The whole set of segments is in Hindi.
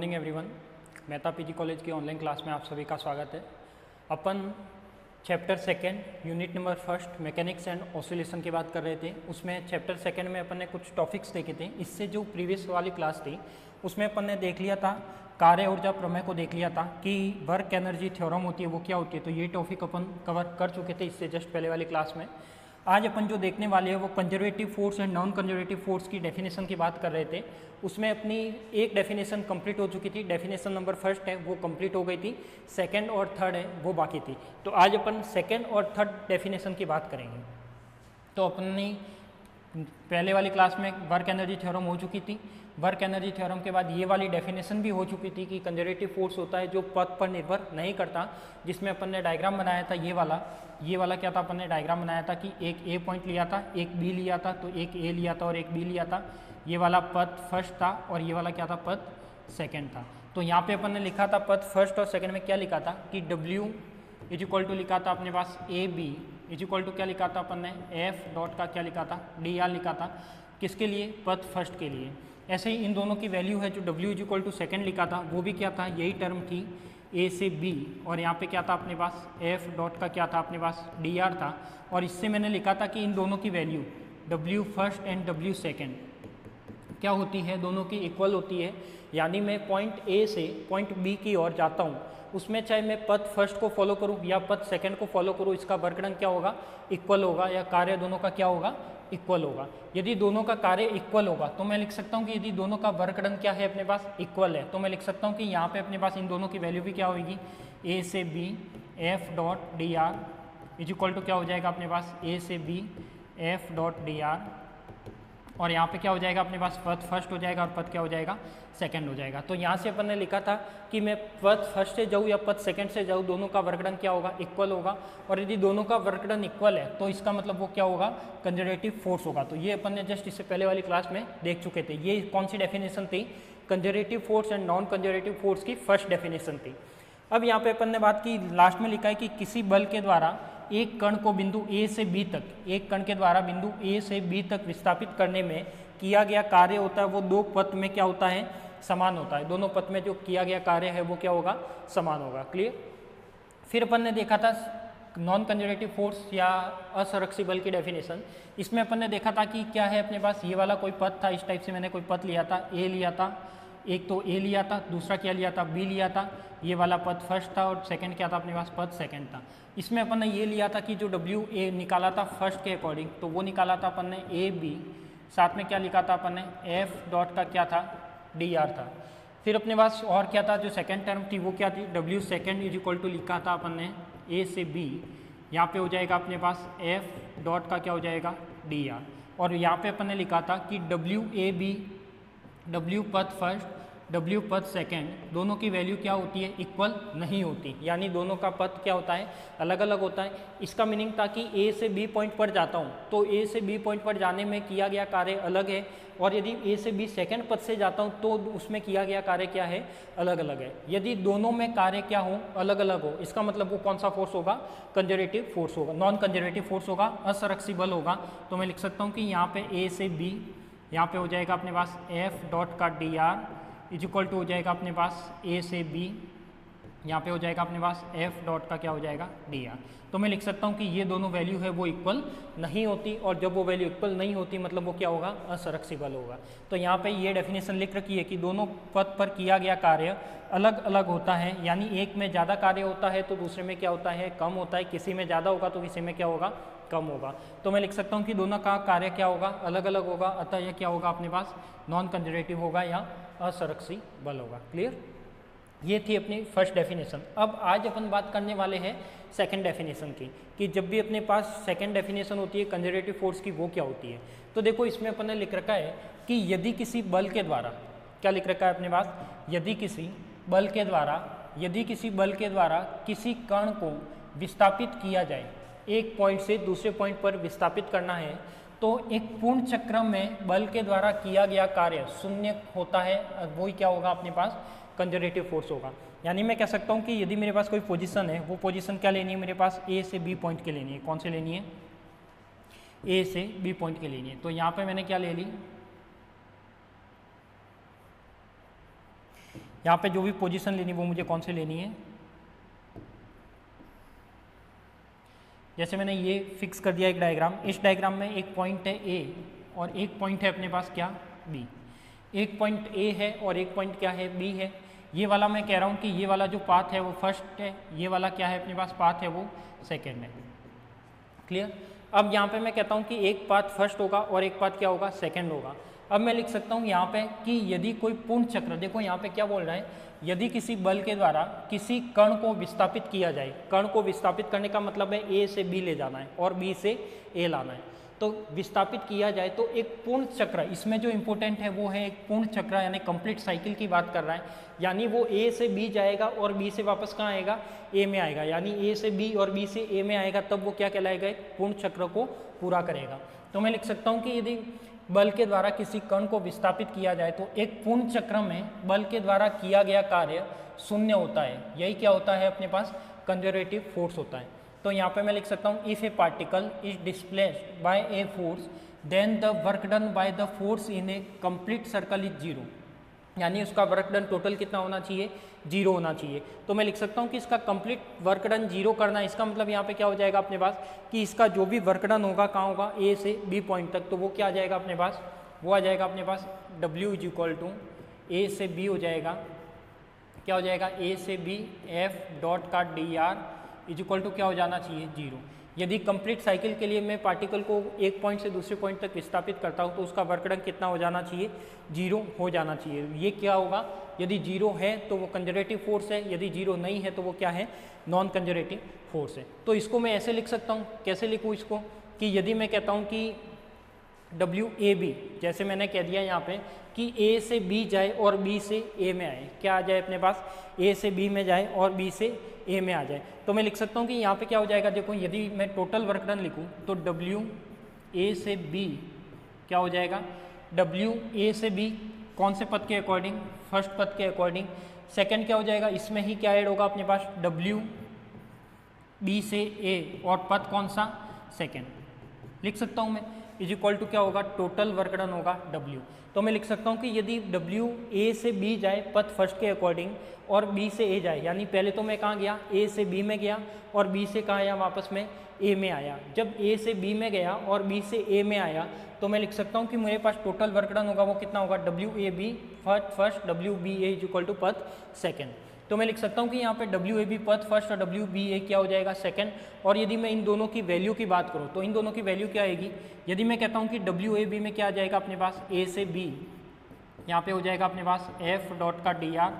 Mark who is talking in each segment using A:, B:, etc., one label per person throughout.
A: Morning everyone. Mehta PG college की ऑनलाइन क्लास में आप सभी का स्वागत है। अपन chapter second unit number first mechanics and oscillation की बात कर रहे थे। उसमें चैप्टर सेकेंड में अपन ने कुछ टॉपिक्स देखे थे। इससे जो प्रीवियस वाली क्लास थी उसमें अपन ने देख लिया था, कार्य ऊर्जा प्रमेय को देख लिया था कि वर्क एनर्जी थ्योरम होती है वो क्या होती है। तो ये टॉपिक अपन कवर कर चुके थे इससे जस्ट पहले वाली क्लास में। आज अपन जो देखने वाले हैं वो conservative force and non conservative force की डेफिनेशन की बात कर रहे थे। उसमें अपनी एक डेफिनेशन कंप्लीट हो चुकी थी, डेफिनेशन नंबर फर्स्ट है वो कंप्लीट हो गई थी, सेकंड और थर्ड है वो बाकी थी। तो आज अपन सेकंड और थर्ड डेफिनेशन की बात करेंगे। तो अपनी पहले वाली क्लास में वर्क एनर्जी थ्योरम हो चुकी थी। वर्क एनर्जी थ्योरम के बाद ये वाली डेफिनेशन भी हो चुकी थी कि कंजर्वेटिव फोर्स होता है जो पथ पर निर्भर नहीं करता, जिसमें अपन ने डायग्राम बनाया था ये वाला क्या था, अपन ने डायग्राम बनाया था कि एक ए पॉइंट लिया था, एक बी लिया था, तो एक ए लिया था और एक बी लिया था। ये वाला पथ फर्स्ट था और ये वाला क्या था, पथ सेकेंड था। तो यहाँ पे अपन ने लिखा था पथ फर्स्ट और सेकेंड में क्या लिखा था कि W इज इक्वल टू लिखा था अपने पास A B is equal to क्या लिखा था अपन ने एफ डॉट का क्या लिखा था DR लिखा था, किसके लिए, पथ फर्स्ट के लिए। ऐसे ही इन दोनों की वैल्यू है जो W is equal to second लिखा था वो भी क्या था, यही टर्म थी ए से बी, और यहाँ पे क्या था अपने पास एफ डॉट का क्या था अपने पास DR था। और इससे मैंने लिखा था कि इन दोनों की value W first and W second क्या होती है, दोनों की इक्वल होती है। यानी मैं पॉइंट ए से पॉइंट बी की ओर जाता हूँ, उसमें चाहे मैं पथ फर्स्ट को फॉलो करूँ या पथ सेकंड को फॉलो करूँ, इसका वर्कडन क्या होगा, इक्वल होगा, या कार्य दोनों का क्या होगा, इक्वल होगा। यदि दोनों का कार्य इक्वल होगा तो मैं लिख सकता हूँ कि यदि दोनों का वर्कडन क्या है अपने पास, इक्वल है, तो मैं लिख सकता हूँ कि यहाँ पे अपने पास इन दोनों की वैल्यू भी क्या होगी, ए से B f dot DR is equal to क्या हो जाएगा अपने पास ए से बी एफ डॉट DR, और यहाँ पे क्या हो जाएगा अपने पास पथ फर्स्ट हो जाएगा और पथ क्या हो जाएगा, सेकंड हो जाएगा। तो यहाँ से अपन ने लिखा था कि मैं पथ फर्स्ट से जाऊँ या पथ सेकंड से जाऊँ, दोनों का वर्कडन क्या होगा, इक्वल होगा। और यदि दोनों का वर्कडन इक्वल है तो इसका मतलब वो क्या होगा, कंजर्वेटिव फोर्स होगा। तो ये अपन ने जस्ट इससे पहले वाली क्लास में देख चुके थे। ये कौन सी डेफिनेशन थी, conservative force and non conservative force की फर्स्ट डेफिनेशन थी। अब यहाँ पे अपन ने बात की, लास्ट में लिखा है कि किसी बल के द्वारा एक कण को बिंदु ए से बी तक, एक कण के द्वारा बिंदु ए से बी तक विस्थापित करने में किया गया कार्य होता है वो दो पथ में क्या होता है, समान होता है। दोनों पथ में जो किया गया कार्य है वो क्या होगा, समान होगा। क्लियर। फिर अपन ने देखा था नॉन कंजर्वेटिव फोर्स या असंरक्षी बल की डेफिनेशन। इसमें अपन ने देखा था कि क्या है अपने पास, ये वाला कोई पथ था, इस टाइप से मैंने कोई पथ लिया था, ए लिया था, एक तो ए लिया था, दूसरा क्या लिया था, बी लिया था। ये वाला पथ फर्स्ट था और सेकंड क्या था अपने पास, पथ सेकंड था। इसमें अपन ने ये लिया था कि जो W A निकाला था फर्स्ट के अकॉर्डिंग, तो वो निकाला था अपन ने ए बी, साथ में क्या लिखा था अपन ने एफ डॉट का क्या था, DR था। फिर अपने पास और क्या था, जो सेकंड टर्म थी वो क्या थी, W second is equal to लिखा था अपन ने ए से बी, यहाँ पे हो जाएगा अपने पास एफ डॉट का क्या हो जाएगा, DR। और यहाँ पे अपन ने लिखा था कि WAB, W पथ फर्स्ट W पथ सेकेंड, दोनों की वैल्यू क्या होती है, इक्वल नहीं होती, यानी दोनों का पथ क्या होता है, अलग अलग होता है। इसका मीनिंग था कि A से B पॉइंट पर जाता हूँ तो A से B पॉइंट पर जाने में किया गया कार्य अलग है, और यदि A से B सेकेंड पथ से जाता हूँ तो उसमें किया गया कार्य क्या है, अलग अलग है। यदि दोनों में कार्य क्या हो, अलग अलग हो, इसका मतलब वो कौन सा फोर्स होगा, कंजर्वेटिव फोर्स होगा, नॉन कंजर्वेटिव फोर्स होगा, असंरक्षी बल होगा। तो मैं लिख सकता हूँ कि यहाँ पे A से B, यहाँ पे हो जाएगा अपने पास एफ डॉट का DR इज इक्वल टू हो जाएगा अपने पास ए से बी, यहाँ पे हो जाएगा अपने पास एफ डॉट का क्या हो जाएगा, DR। तो मैं लिख सकता हूँ कि ये दोनों वैल्यू है वो इक्वल नहीं होती, और जब वो वैल्यू इक्वल नहीं होती मतलब वो क्या होगा, असंरक्षी बल होगा। तो यहाँ पे ये डेफिनेशन लिख रखी है कि दोनों पथ पर किया गया कार्य अलग अलग होता है, यानी एक में ज़्यादा कार्य होता है तो दूसरे में क्या होता है, कम होता है, किसी में ज़्यादा होगा तो किसी में क्या होगा, कम होगा। तो मैं लिख सकता हूँ कि दोनों का कार्य क्या होगा, अलग अलग होगा, अतः यह क्या होगा अपने पास, नॉन कंजर्वेटिव होगा या असंरक्षी बल होगा। क्लियर। ये थी अपनी फर्स्ट डेफिनेशन। अब आज अपन बात करने वाले हैं सेकंड डेफिनेशन की, कि जब भी अपने पास सेकंड डेफिनेशन होती है कंजर्वेटिव फोर्स की, वो क्या होती है। तो देखो इसमें अपन ने लिख रखा है कि यदि किसी बल के द्वारा, क्या लिख रखा है अपने पास, यदि किसी बल के द्वारा किसी कण को विस्थापित किया जाए, एक पॉइंट से दूसरे पॉइंट पर विस्थापित करना है, तो एक पूर्ण चक्र में बल के द्वारा किया गया कार्य शून्य होता है, वही क्या होगा अपने पास, कंजर्वेटिव फोर्स होगा। यानी मैं कह सकता हूँ कि यदि मेरे पास कोई पोजीशन है, वो पोजीशन क्या लेनी है मेरे पास, ए से बी पॉइंट के लेनी है। कौन से लेनी है, ए से बी पॉइंट के लेनी है। तो यहाँ पे मैंने क्या ले ली, यहाँ पे जो भी पोजीशन लेनी वो मुझे कौन से लेनी है, जैसे मैंने ये फिक्स कर दिया एक डायग्राम। इस डायग्राम में एक पॉइंट है ए और एक पॉइंट है अपने पास क्या, बी। एक पॉइंट ए है और एक पॉइंट क्या है, बी है। ये वाला मैं कह रहा हूँ कि ये वाला जो पाथ है वो फर्स्ट है, ये वाला क्या है अपने पास पाथ है वो सेकेंड है। क्लियर। अब यहाँ पे मैं कहता हूँ कि एक पाथ फर्स्ट होगा और एक पाथ क्या होगा, सेकेंड होगा। अब मैं लिख सकता हूँ यहाँ पे कि यदि कोई पूर्ण चक्र, देखो यहाँ पे क्या बोल रहा है, यदि किसी बल के द्वारा किसी कण को विस्थापित किया जाए, कण को विस्थापित करने का मतलब है ए से बी ले जाना है और बी से ए लाना है, तो विस्थापित किया जाए तो एक पूर्ण चक्र, इसमें जो इंपॉर्टेंट है वो है एक पूर्ण चक्र यानी कंप्लीट साइकिल की बात कर रहा है। यानी वो ए से बी जाएगा और बी से वापस कहाँ आएगा, ए में आएगा, यानी ए से बी और बी से ए में आएगा, तब वो क्या कहलाएगा, एक पूर्ण चक्र को पूरा करेगा। तो मैं लिख सकता हूँ कि यदि बल के द्वारा किसी कण को विस्थापित किया जाए तो एक पूर्ण चक्र में बल के द्वारा किया गया कार्य शून्य होता है। यही क्या होता है अपने पास, कंजर्वेटिव फोर्स होता है। तो यहाँ पे मैं लिख सकता हूँ if a particle is displaced by a force then the work done by the force in a complete circle is zero, यानी उसका वर्क डन टोटल कितना होना चाहिए, जीरो होना चाहिए। तो मैं लिख सकता हूँ कि इसका कंप्लीट वर्क डन जीरो करना है, इसका मतलब यहाँ पे क्या हो जाएगा अपने पास कि इसका जो भी वर्क डन होगा कहाँ होगा, ए से बी पॉइंट तक, तो वो क्या आ जाएगा अपने पास, वो आ जाएगा अपने पास W इज इक्वल टू ए से बी हो जाएगा, क्या हो जाएगा, ए से बी एफ डॉट का DR इज इक्वल टू क्या हो जाना चाहिए, जीरो। यदि कंप्लीट साइकिल के लिए मैं पार्टिकल को एक पॉइंट से दूसरे पॉइंट तक विस्थापित करता हूँ तो उसका वर्क डन कितना हो जाना चाहिए, जीरो हो जाना चाहिए। ये क्या होगा, यदि जीरो है तो वो कंजर्वेटिव फोर्स है, यदि जीरो नहीं है तो वो क्या है, नॉन कंजर्वेटिव फोर्स है। तो इसको मैं ऐसे लिख सकता हूँ, कैसे लिखूँ इसको, कि यदि मैं कहता हूँ कि WAB, जैसे मैंने कह दिया यहाँ पे कि A से B जाए और B से A में आए, क्या आ जाए अपने पास, A से B में जाए और B से A में आ जाए, तो मैं लिख सकता हूँ कि यहाँ पे क्या हो जाएगा, देखो यदि मैं टोटल वर्क डन लिखूँ तो WA से B क्या हो जाएगा, WA से B कौन से पद के अकॉर्डिंग, फर्स्ट पद के अकॉर्डिंग। सेकंड क्या हो जाएगा, इसमें ही क्या ऐड होगा अपने पास, WB से A और पद कौन सा, सेकंड, लिख सकता हूँ मैं, इज इक्वल टू क्या होगा, टोटल वर्क डन होगा W। तो मैं लिख सकता हूँ कि यदि WA से B जाए पथ फर्स्ट के अकॉर्डिंग और B से A जाए, यानी पहले तो मैं कहाँ गया, A से B में गया और B से कहाँ आया, वापस में A में आया। जब A से B में गया और B से A में आया तो मैं लिख सकता हूँ कि मेरे पास टोटल वर्क डन होगा वो कितना होगा, WAB first WBA is equal to पथ सेकेंड। तो मैं लिख सकता हूँ कि यहाँ पे WAB पथ फर्स्ट और WBA क्या हो जाएगा, सेकंड। और यदि मैं इन दोनों की वैल्यू की बात करूँ तो इन दोनों की वैल्यू क्या आएगी, यदि मैं कहता हूँ कि WAB में क्या आ जाएगा अपने पास, A से B, यहाँ पे हो जाएगा अपने पास F डॉट का DR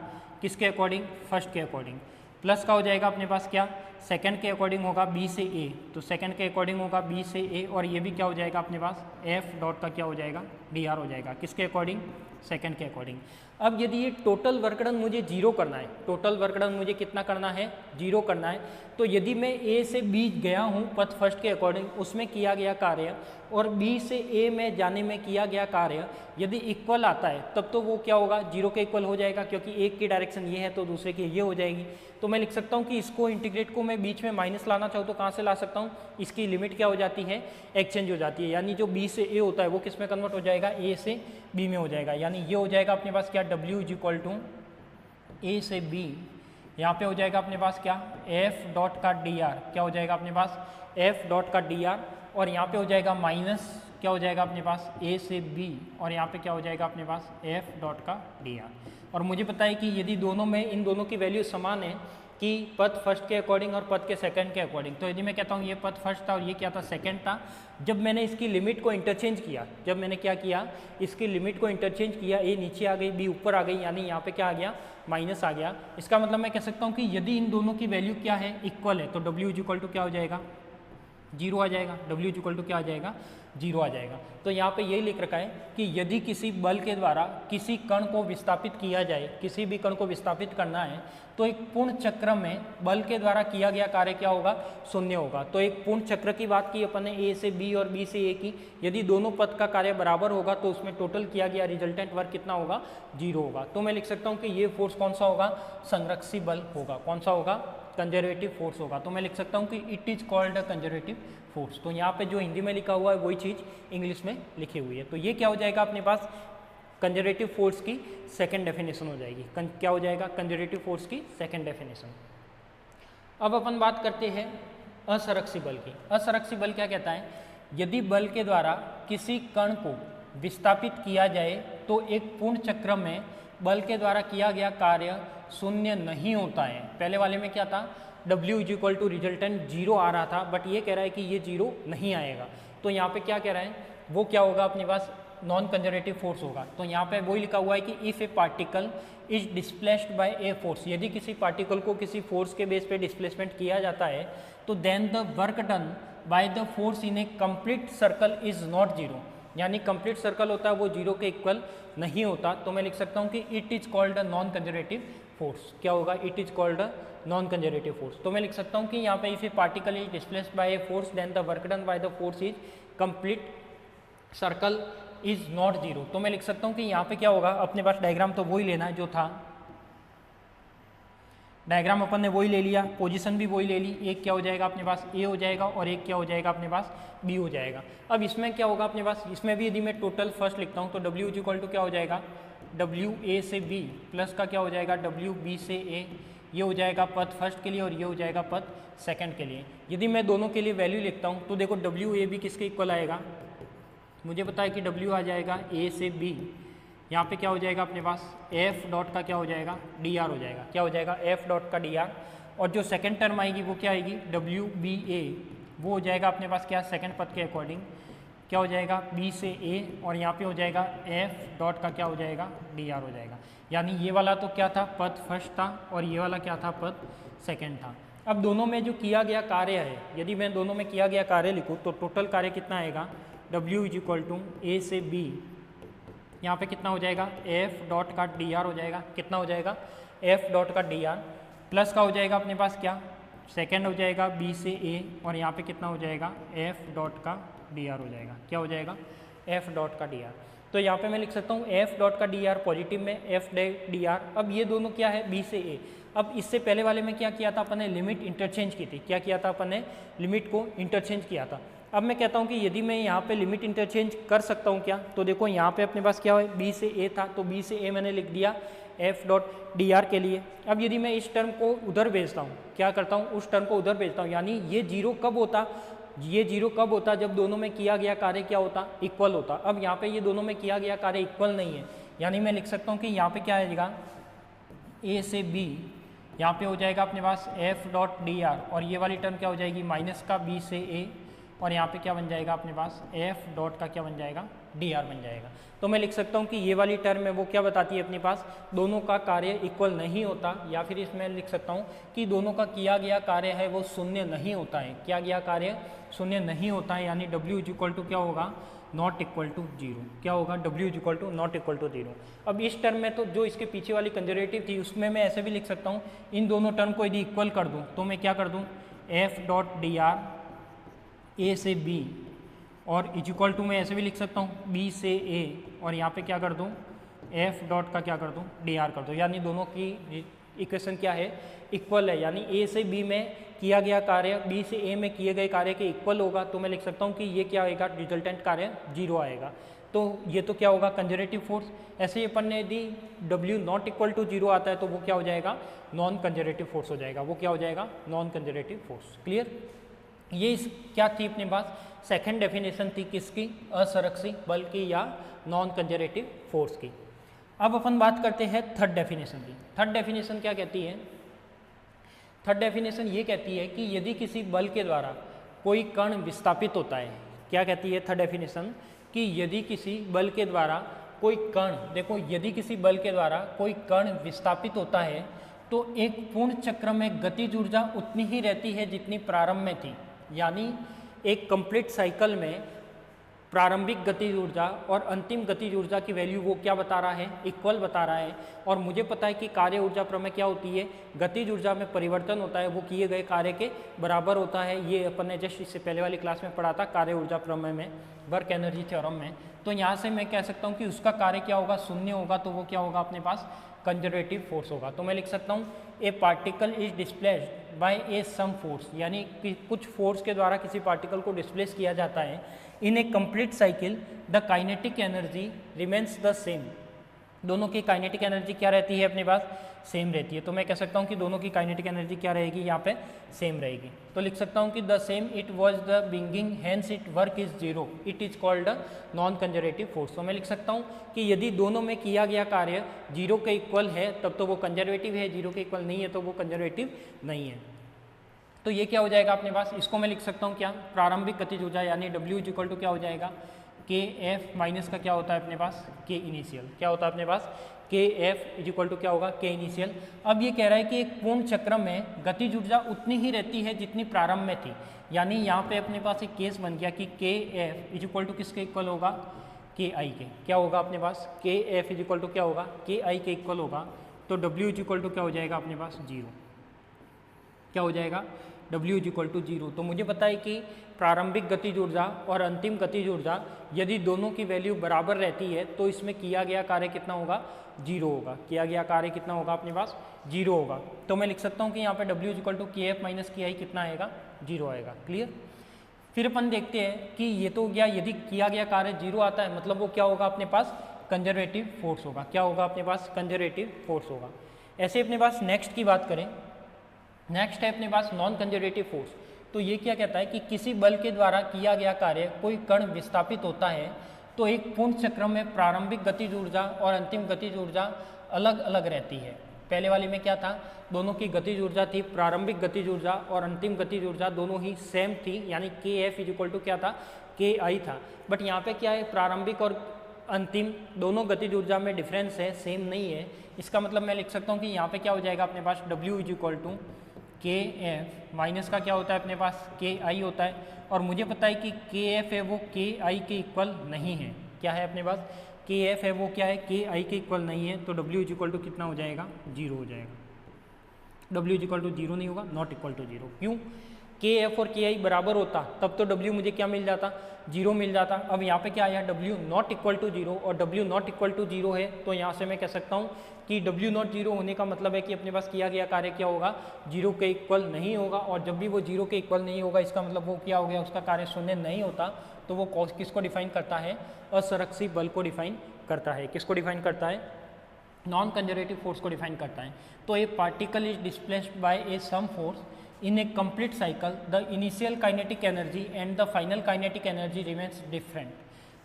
A: किसके अकॉर्डिंग, फर्स्ट के अकॉर्डिंग, प्लस का हो जाएगा अपने पास क्या, सेकंड के अकॉर्डिंग होगा B से A, तो सेकंड के अकॉर्डिंग होगा B से A, और ये भी क्या हो जाएगा अपने पास F डॉट का क्या हो जाएगा, DR हो जाएगा, किसके अकॉर्डिंग, सेकंड के अकॉर्डिंग। अब यदि ये टोटल वर्क डन मुझे जीरो करना है, टोटल वर्क डन मुझे कितना करना है, जीरो करना है, तो यदि मैं A से B गया हूँ पथ फर्स्ट के अकॉर्डिंग, उसमें किया गया कार्य और B से A में जाने में किया गया कार्य यदि इक्वल आता है तब तो वो क्या होगा, जीरो के इक्वल हो जाएगा, क्योंकि एक की डायरेक्शन ये है तो दूसरे की ये हो जाएगी। तो मैं लिख सकता हूँ कि इसको इंटीग्रेट को मैं बीच में माइनस लाना चाहूँ तो कहाँ से ला सकता हूँ, इसकी लिमिट क्या हो जाती है, एक्सचेंज हो जाती है, यानी जो B से A होता है वो किस में कन्वर्ट हो जाएगा, A से B में हो जाएगा। यानी ये हो जाएगा अपने पास क्या, W is equal to A से B, यहाँ पे हो जाएगा अपने पास क्या, F डॉट का DR, क्या हो जाएगा अपने पास F डॉट का DR, और यहाँ पे हो जाएगा माइनस क्या हो जाएगा अपने पास A से B, और यहाँ पे क्या हो जाएगा अपने पास F डॉट का DR। और मुझे पता है कि यदि दोनों में इन दोनों की वैल्यू समान है कि पथ फर्स्ट के अकॉर्डिंग और पथ के सेकंड के अकॉर्डिंग, तो यदि मैं कहता हूँ ये पथ फर्स्ट था और ये क्या था, सेकंड था, जब मैंने इसकी लिमिट को इंटरचेंज किया, जब मैंने क्या किया, इसकी लिमिट को इंटरचेंज किया, ए नीचे आ गई, बी ऊपर आ गई, यानी यहाँ पे क्या आ गया, माइनस आ गया। इसका मतलब मैं कह सकता हूँ कि यदि इन दोनों की वैल्यू क्या है, इक्वल है, तो W इज इक्वल टू क्या हो जाएगा, जीरो आ जाएगा, W इज इक्वल टू क्या आ जाएगा, जीरो आ जाएगा। तो यहाँ पे यही लिख रखा है कि यदि किसी बल के द्वारा किसी कण को विस्थापित किया जाए, किसी भी कण को विस्थापित करना है, तो एक पूर्ण चक्र में बल के द्वारा किया गया कार्य क्या होगा, शून्य होगा। तो एक पूर्ण चक्र की बात की अपन ने, A से B और B से A की, यदि दोनों पथ का कार्य बराबर होगा तो उसमें टोटल किया गया रिजल्टेंट वर्क कितना होगा, जीरो होगा। तो मैं लिख सकता हूँ कि ये फोर्स कौन सा होगा, संरक्षी बल होगा, कौन सा होगा, कंजर्वेटिव फोर्स होगा। तो मैं लिख सकता हूँ कि it is called a conservative force. तो यहाँ पे जो हिंदी में लिखा हुआ है वही चीज़ इंग्लिश में लिखी हुई है। तो ये क्या हो जाएगा अपने पास, कंजर्वेटिव फोर्स की सेकंड डेफिनेशन हो जाएगी। क्या हो जाएगा? कंजर्वेटिव फोर्स की सेकंड डेफिनेशन। अब अपन बात करते हैं असंरक्षी बल की। असंरक्षी बल क्या कहता है? यदि बल के द्वारा किसी कण को विस्थापित किया जाए तो एक पूर्ण चक्र में बल के द्वारा किया गया कार्य शून्य नहीं होता है। पहले वाले में क्या था? W = रिजल्टेंट 0 आ रहा था, बट ये कह रहा है कि ये 0 नहीं आएगा। तो यहाँ पे क्या कह रहा है? वो क्या होगा अपने पास? नॉन कंजर्वेटिव फोर्स होगा। तो यहाँ पे वही लिखा हुआ है कि if a particle is displaced by a force, यदि किसी पार्टिकल को किसी फोर्स के बेस पे डिस्प्लेसमेंट किया जाता है तो then the work done by the force in a complete circle is not zero, यानी कंप्लीट सर्कल होता है वो जीरो के इक्वल नहीं होता। तो मैं लिख सकता हूँ कि it is called a non conservative force. क्या होगा? It is called a non conservative force. तो मैं लिख सकता हूँ कि यहाँ पे if a particle is displaced by a force then the work done by the force is complete circle is not zero. तो मैं लिख सकता हूँ कि यहाँ पे क्या होगा? अपने पास डायग्राम तो वही लेना है जो था, डायग्राम अपन ने वही ले लिया, पोजीशन भी वही ले ली। एक क्या हो जाएगा अपने पास? ए हो जाएगा और एक क्या हो जाएगा अपने पास? बी हो जाएगा। अब इसमें क्या होगा अपने पास? इसमें भी यदि मैं टोटल फर्स्ट लिखता हूँ तो W = क्या हो जाएगा? W A से B प्लस का क्या हो जाएगा? W B से A। ये हो जाएगा पथ फर्स्ट के लिए और ये हो जाएगा पथ सेकंड के लिए। यदि मैं दोनों के लिए वैल्यू लिखता हूँ तो देखो W A B किसके इक्वल आएगा? मुझे पता है कि W आ जाएगा A से B, यहाँ पे क्या हो जाएगा अपने पास? F डॉट का क्या हो जाएगा? DR हो जाएगा। क्या हो जाएगा? F डॉट का DR। और जो सेकंड टर्म आएगी वो क्या आएगी? WBA, वो हो जाएगा अपने पास क्या? सेकंड पद के अकॉर्डिंग क्या हो जाएगा? B से A, और यहाँ पे हो जाएगा F डॉट का क्या हो जाएगा? DR हो जाएगा। यानी ये वाला तो क्या था? पद फर्स्ट था और ये वाला क्या था? पद सेकंड था। अब दोनों में जो किया गया कार्य है, यदि मैं दोनों में किया गया कार्य लिखूँ तो टोटल कार्य कितना आएगा? W = A से B, यहाँ पे कितना हो जाएगा? F डॉट का DR हो जाएगा। कितना हो जाएगा? F डॉट का DR प्लस का हो जाएगा अपने पास क्या? सेकेंड हो जाएगा B से A, और यहाँ पे कितना हो जाएगा? F डॉट का DR हो जाएगा। क्या हो जाएगा? F डॉट का DR। तो यहाँ पे मैं लिख सकता हूँ F डॉट का DR पॉजिटिव में F DR। अब ये दोनों क्या है? B से A। अब इससे पहले वाले में क्या किया था अपन ने? लिमिट इंटरचेंज की थी। क्या किया था अपन ने? लिमिट को इंटरचेंज किया था। अब मैं कहता हूँ कि यदि मैं यहाँ पे लिमिट इंटरचेंज कर सकता हूँ क्या? तो देखो यहाँ पे अपने पास क्या है? B से A था, तो B से A मैंने लिख दिया F डॉट DR के लिए। अब यदि मैं इस टर्म को उधर भेजता हूँ, क्या करता हूँ? उस टर्म को उधर भेजता हूँ, यानी ये जीरो कब होता? ये जीरो कब होता? जब दोनों में किया गया कार्य क्या होता? इक्वल होता। अब यहाँ पे ये दोनों में किया गया कार्य इक्वल नहीं है, यानी मैं लिख सकता हूँ कि यहाँ पे क्या आएगा? A से B, यहाँ पे हो जाएगा अपने पास F डॉट DR, और ये वाली टर्म क्या हो जाएगी? माइनस का B से A, और यहाँ पे क्या बन जाएगा अपने पास? F डॉट का क्या बन जाएगा? DR बन जाएगा। तो मैं लिख सकता हूँ कि ये वाली टर्म है वो क्या बताती है अपने पास? दोनों का कार्य इक्वल नहीं होता, या फिर इसमें लिख सकता हूँ कि दोनों का किया गया कार्य है वो शून्य नहीं होता है। क्या गया कार्य? शून्य नहीं होता है, यानी W = क्या होगा? Not equal to zero. क्या होगा? W = not equal to zero. अब इस टर्म में तो जो इसके पीछे वाली कंजर्वेटिव थी उसमें मैं ऐसे भी लिख सकता हूँ, इन दोनों टर्म को यदि इक्वल कर दूँ तो मैं क्या कर दूँ? F डॉट DR A से B, और इक्वल टू मैं ऐसे भी लिख सकता हूँ B से A, और यहाँ पे क्या कर दूँ? F डॉट का क्या कर दूँ? DR कर दूँ। यानी दोनों की इक्वेशन क्या है? इक्वल है, यानी A से B में किया गया कार्य B से A में किए गए कार्य के इक्वल होगा। तो मैं लिख सकता हूँ कि ये क्या आएगा? रिजल्टेंट कार्य जीरो आएगा। तो ये तो क्या होगा? Conservative force. ऐसे ही अपन ने यदि W not equal to zero आता है तो वो क्या हो जाएगा? नॉन कंजर्वेटिव फोर्स हो जाएगा। वो क्या हो जाएगा? Non conservative force. क्लियर? ये क्या थी अपने पास? सेकंड डेफिनेशन थी किसकी? असंरक्षी बल की या नॉन कंजर्वेटिव फोर्स की। अब अपन बात करते हैं थर्ड डेफिनेशन की। थर्ड डेफिनेशन क्या कहती है? थर्ड डेफिनेशन ये कहती है कि यदि किसी बल के द्वारा कोई कण विस्थापित होता है, क्या कहती है थर्ड डेफिनेशन? कि यदि किसी बल के द्वारा कोई कण, देखो यदि किसी बल के द्वारा कोई कण विस्थापित होता है तो एक पूर्ण चक्र में गतिज ऊर्जा उतनी ही रहती है जितनी प्रारंभ में थी। यानी एक कंप्लीट साइकिल में प्रारंभिक गतिज ऊर्जा और अंतिम गतिज ऊर्जा की वैल्यू वो क्या बता रहा है? इक्वल बता रहा है। और मुझे पता है कि कार्य ऊर्जा प्रमेय क्या होती है? गतिज ऊर्जा में परिवर्तन होता है वो किए गए कार्य के बराबर होता है। ये अपन ने जस्ट इससे पहले वाली क्लास में पढ़ा था कार्य ऊर्जा प्रमेय में, वर्क एनर्जी थ्योरम में। तो यहाँ से मैं कह सकता हूँ कि उसका कार्य क्या होगा? शून्य होगा। तो वो क्या होगा अपने पास? कंजर्वेटिव फोर्स होगा। तो मैं लिख सकता हूँ a particle is displaced by a some force, यानी कि कुछ फोर्स के द्वारा किसी पार्टिकल को डिस्प्लेस किया जाता है। In a complete cycle the kinetic energy remains the same. दोनों की काइनेटिक एनर्जी क्या रहती है अपने पास, सेम रहती है। तो मैं कह सकता हूँ कि दोनों की काइनेटिक एनर्जी क्या रहेगी, यहाँ पे सेम रहेगी। तो लिख सकता हूँ कि the same it was the beginning hence it work is zero, it is called non conservative force. तो मैं लिख सकता हूँ कि यदि दोनों में किया गया कार्य जीरो के इक्वल है तब तो वो कंजर्वेटिव है, जीरो के इक्वल नहीं है तो वो कंजर्वेटिव नहीं है। तो ये क्या हो जाएगा अपने पास, इसको मैं लिख सकता हूँ क्या, प्रारंभिक गतिज ऊर्जा यानी W इज इक्वल टू क्या हो जाएगा, के एफ माइनस का क्या होता है अपने पास, के इनिशियल। क्या होता है अपने पास, के एफ इज इक्वल टू क्या होगा, के इनिशियल। अब ये कह रहा है कि एक पूर्ण चक्र में गतिज ऊर्जा उतनी ही रहती है जितनी प्रारंभ में थी। यानी यहाँ पे अपने पास एक केस बन गया कि के एफ इज इक्वल टू किसके इक्वल होगा, के आई के। क्या होगा अपने पास, के एफ इज इक्वल टू क्या होगा, के आई के इक्वल होगा। तो W इज इक्वल टू क्या हो जाएगा अपने पास, जीरो। क्या हो जाएगा, W is equal to zero. तो मुझे पता है कि प्रारंभिक गतिज ऊर्जा और अंतिम गतिज ऊर्जा यदि दोनों की वैल्यू बराबर रहती है तो इसमें किया गया कार्य कितना होगा, जीरो होगा। किया गया कार्य कितना होगा अपने पास, जीरो होगा। तो मैं लिख सकता हूँ कि यहाँ पे W इज इक्वल टू के एफ माइनस के आई कितना आएगा, जीरो आएगा। क्लियर। फिर अपन देखते हैं कि ये तो गया, यदि किया गया कार्य जीरो आता है मतलब वो क्या होगा अपने पास, कंजर्वेटिव फोर्स होगा। क्या होगा अपने पास, कंजर्वेटिव फोर्स होगा। ऐसे अपने पास नेक्स्ट की बात करें, नेक्स्ट है अपने पास नॉन कंजर्वेटिव फोर्स। तो ये क्या कहता है कि किसी बल के द्वारा किया गया कार्य कोई कण विस्थापित होता है तो एक पूर्ण चक्र में प्रारंभिक गतिज ऊर्जा और अंतिम गतिज ऊर्जा अलग अलग रहती है। पहले वाली में क्या था, दोनों की गतिज ऊर्जा थी, प्रारंभिक गतिज ऊर्जा और अंतिम गतिज ऊर्जा दोनों ही सेम थी, यानी के एफ इज इक्वल टू क्या था, के आई था। बट यहाँ पे क्या है, प्रारंभिक और अंतिम दोनों गतिज ऊर्जा में डिफरेंस है, सेम नहीं है। इसका मतलब मैं लिख सकता हूँ कि यहाँ पे क्या हो जाएगा अपने पास, W इज इक्वल टू के एफ माइनस का क्या होता है अपने पास, के आई होता है। और मुझे पता है कि के एफ है वो के आई के इक्वल नहीं है। क्या है अपने पास, के एफ है वो क्या है, के आई के इक्वल नहीं है। तो W इज इक्वल टू कितना हो जाएगा, जीरो हो जाएगा। W is equal to zero नहीं होगा, नॉट इक्वल टू जीरो। क्यों, के एफ और के आई बराबर होता तब तो W मुझे क्या मिल जाता, जीरो मिल जाता। अब यहाँ पे क्या आया, W not equal to zero, और W not equal to zero है तो यहाँ से मैं कह सकता हूँ कि W नॉट जीरो होने का मतलब है कि अपने पास किया गया कार्य क्या होगा, जीरो के इक्वल नहीं होगा। और जब भी वो जीरो के इक्वल नहीं होगा इसका मतलब वो क्या हो गया, उसका कार्य शून्य नहीं होता। तो वो किसको डिफाइन करता है, असंरक्षित बल को डिफाइन करता है। किसको डिफाइन करता है, नॉन कंजर्वेटिव फोर्स को डिफाइन करता है। तो a particle is displaced by a some force in a complete cycle, the initial kinetic energy and the final kinetic energy remains different।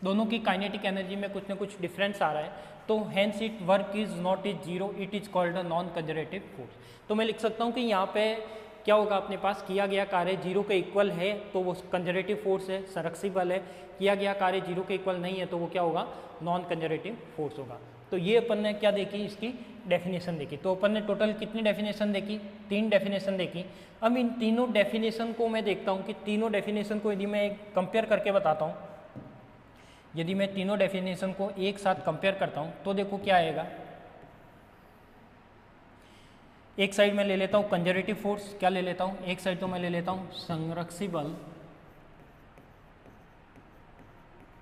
A: दोनों की काइनेटिक एनर्जी में कुछ ना कुछ डिफरेंस आ रहा है, तो hence it work is not is zero, it is called a non conservative force। तो मैं लिख सकता हूँ कि यहाँ पे क्या होगा, अपने पास किया गया कार्य जीरो के इक्वल है तो वो कंजर्वेटिव फोर्स है, संरक्षी बल है। किया गया कार्य जीरो के इक्वल नहीं है तो वो क्या होगा, नॉन कंजर्वेटिव फोर्स होगा। तो ये अपन ने क्या देखी, इसकी डेफिनेशन देखी। तो अपन ने टोटल कितनी डेफिनेशन देखी, 3 डेफिनेशन देखी। अब इन तीनों डेफिनेशन को मैं देखता हूँ कि तीनों डेफिनेशन को यदि मैं कंपेयर करके बताता हूँ, यदि मैं तीनों डेफिनेशन को एक साथ कंपेयर करता हूँ तो देखो क्या आएगा। एक साइड में ले लेता हूँ कंजर्वेटिव फोर्स, क्या ले लेता हूँ, एक साइड तो मैं ले लेता हूँ संरक्षी बल,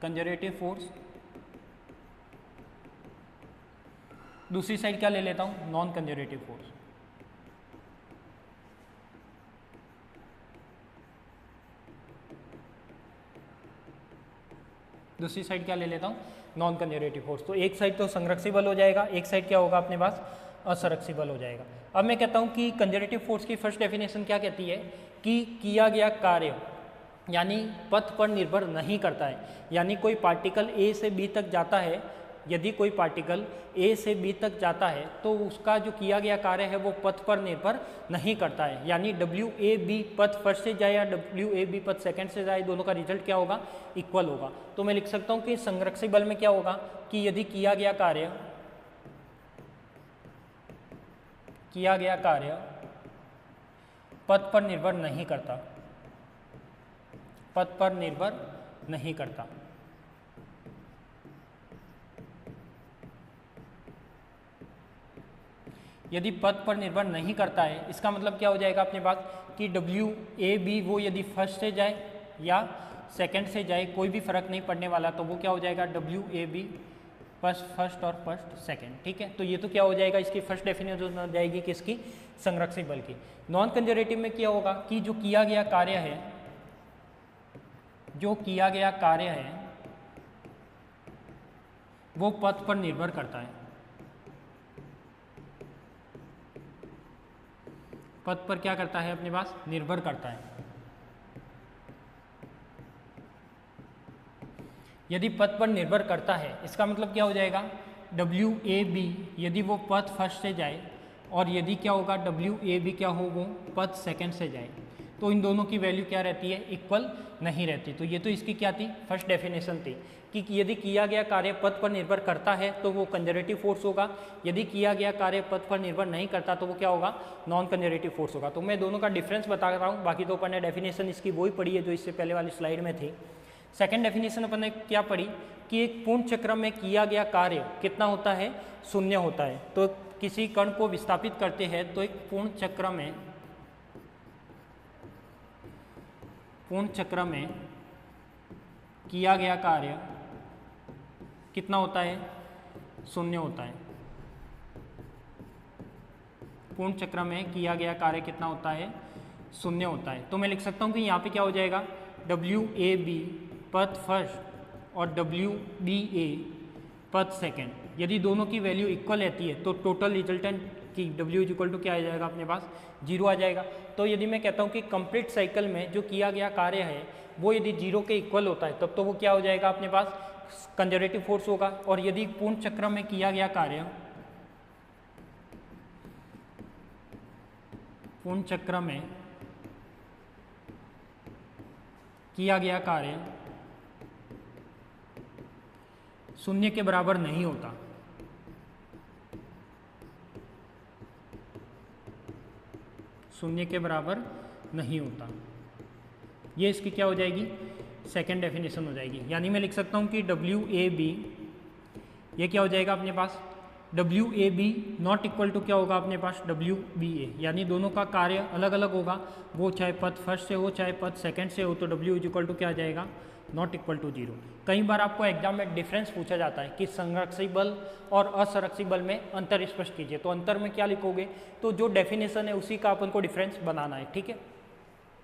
A: कंजर्वेटिव फोर्स। दूसरी साइड क्या ले लेता हूँ, नॉन कंजर्वेटिव फोर्स। दूसरी साइड क्या ले लेता हूँ, नॉन कंजर्वेटिव फोर्स। तो एक साइड तो संरक्षी बल हो जाएगा, एक साइड क्या होगा अपने पास, असंरक्षी बल हो जाएगा। अब मैं कहता हूँ कि कंजर्वेटिव फोर्स की फर्स्ट डेफिनेशन क्या कहती है कि किया गया कार्य यानी पथ पर निर्भर नहीं करता है। यानी कोई पार्टिकल ए से बी तक जाता है, यदि कोई पार्टिकल ए से बी तक जाता है तो उसका जो किया गया कार्य है वो पथ पर निर्भर नहीं करता है। यानी डब्ल्यू ए बी पथ फर्स्ट से जाए या डब्ल्यू ए बी पथ सेकंड से जाए, दोनों का रिजल्ट क्या होगा, इक्वल होगा। तो मैं लिख सकता हूँ कि संरक्षी बल में क्या होगा कि यदि किया गया कार्य पथ पर निर्भर नहीं करता, पथ पर निर्भर नहीं करता, यदि पथ पर निर्भर नहीं करता है, इसका मतलब क्या हो जाएगा अपने पास कि डब्ल्यू ए बी वो यदि फर्स्ट से जाए या सेकंड से जाए कोई भी फर्क नहीं पड़ने वाला, तो वो क्या हो जाएगा डब्ल्यू ए बी फर्स्ट और फर्स्ट सेकंड। ठीक है, तो ये तो क्या हो जाएगा, इसकी फर्स्ट डेफिनेशन हो जाएगी किसकी, संरक्षी बल की। नॉन कंजर्वेटिव में क्या होगा कि जो किया गया कार्य है वो पथ पर निर्भर करता है। पथ पर क्या करता है अपने पास, निर्भर करता है। यदि पथ पर निर्भर करता है इसका मतलब क्या हो जाएगा, WAB यदि वो पथ फर्स्ट से जाए और यदि क्या होगा WAB क्या हो वो पथ सेकंड से जाए, तो इन दोनों की वैल्यू क्या रहती है, इक्वल नहीं रहती। तो ये तो इसकी क्या थी, फर्स्ट डेफिनेशन थी कि यदि किया गया कार्य पथ पर निर्भर करता है तो वो कंजर्वेटिव फोर्स होगा, यदि किया गया कार्य पथ पर निर्भर नहीं करता तो वो क्या होगा, नॉन कंजर्वेटिव फोर्स होगा। तो मैं दोनों का डिफरेंस बता रहा हूँ, बाकी तो अपन ने डेफिनेशन इसकी वही पढ़ी है जो इससे पहले वाली स्लाइड में थी। सेकेंड डेफिनेशन अपन ने क्या पढ़ी कि एक पूर्ण चक्र में किया गया कार्य कितना होता है, शून्य होता है। तो किसी कण को विस्थापित करते हैं तो एक पूर्ण चक्र में किया गया कार्य कितना होता है, शून्य होता है। पूर्ण चक्र में किया गया कार्य कितना होता है, शून्य होता है। तो मैं लिख सकता हूँ कि यहाँ पे क्या हो जाएगा, WAB पथ फर्स्ट और WBA पथ सेकंड, यदि दोनों की वैल्यू इक्वल रहती है तो टोटल रिजल्टेंट की W इक्वल टू क्या आ जाएगा अपने पास, 0 आ जाएगा। तो यदि मैं कहता हूँ कि कंप्लीट साइकिल में जो किया गया कार्य है वो यदि 0 के इक्वल होता है तब तो वो क्या हो जाएगा अपने पास, कंजर्वेटिव फोर्स होगा। और यदि पूर्ण चक्र में किया गया कार्य शून्य के बराबर नहीं होता, शून्य के बराबर नहीं होता, ये इसकी क्या हो जाएगी, सेकेंड डेफिनेशन हो जाएगी। यानी मैं लिख सकता हूँ कि WAB ये क्या हो जाएगा अपने पास, WAB नॉट इक्वल टू क्या होगा अपने पास, WBA, यानी दोनों का कार्य अलग अलग होगा, वो चाहे पथ फर्स्ट से हो चाहे पथ सेकंड से हो, तो W इक्वल टू क्या आ जाएगा, नॉट इक्वल टू 0। कई बार आपको एग्जाम में डिफरेंस पूछा जाता है कि संरक्षी बल और असंरक्षी बल में अंतर स्पष्ट कीजिए, तो अंतर में क्या लिखोगे, तो जो डेफिनेशन है उसी का अपन को डिफरेंस बनाना है, ठीक है।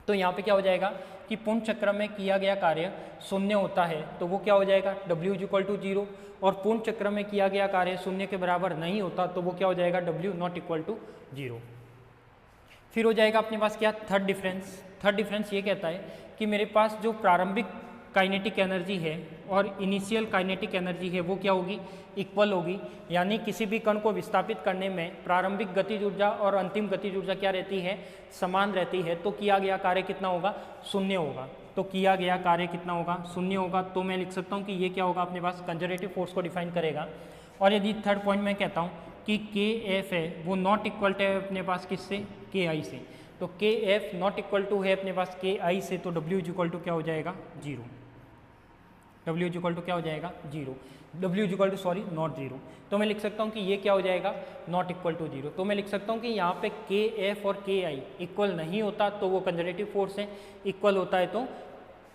A: तो यहाँ पे क्या हो जाएगा कि पूर्ण चक्र में किया गया कार्य शून्य होता है तो वो क्या हो जाएगा, W इक्वल टू 0, और पूर्ण चक्र में किया गया कार्य शून्य के बराबर नहीं होता तो वो क्या हो जाएगा, W नॉट इक्वल टू 0। फिर हो जाएगा अपने पास क्या, थर्ड डिफरेंस ये कहता है कि मेरे पास जो प्रारंभिक काइनेटिक एनर्जी है और इनिशियल काइनेटिक एनर्जी है वो क्या होगी, इक्वल होगी। यानी किसी भी कण को विस्थापित करने में प्रारंभिक गतिज ऊर्जा और अंतिम गतिज ऊर्जा क्या रहती है, समान रहती है। तो किया गया कार्य कितना होगा, शून्य होगा। तो किया गया कार्य कितना होगा, शून्य होगा। तो मैं लिख सकता हूँ कि ये क्या होगा अपने पास, कंजर्वेटिव फोर्स को डिफाइन करेगा। और यदि थर्ड पॉइंट में कहता हूँ कि KF है वो नॉट इक्वल है अपने पास किससे, KI से, तो KF नॉट इक्वल टू है अपने पास KI से, तो W इक्वल टू क्या हो जाएगा, 0। W इक्वल टू क्या हो जाएगा, 0। W equal to sorry not 0। तो मैं लिख सकता हूँ कि ये क्या हो जाएगा, नॉट इक्वल टू 0। तो मैं लिख सकता हूँ कि यहाँ पे KF और KI इक्वल नहीं होता तो वो कंजर्वेटिव फोर्स है, इक्वल होता है तो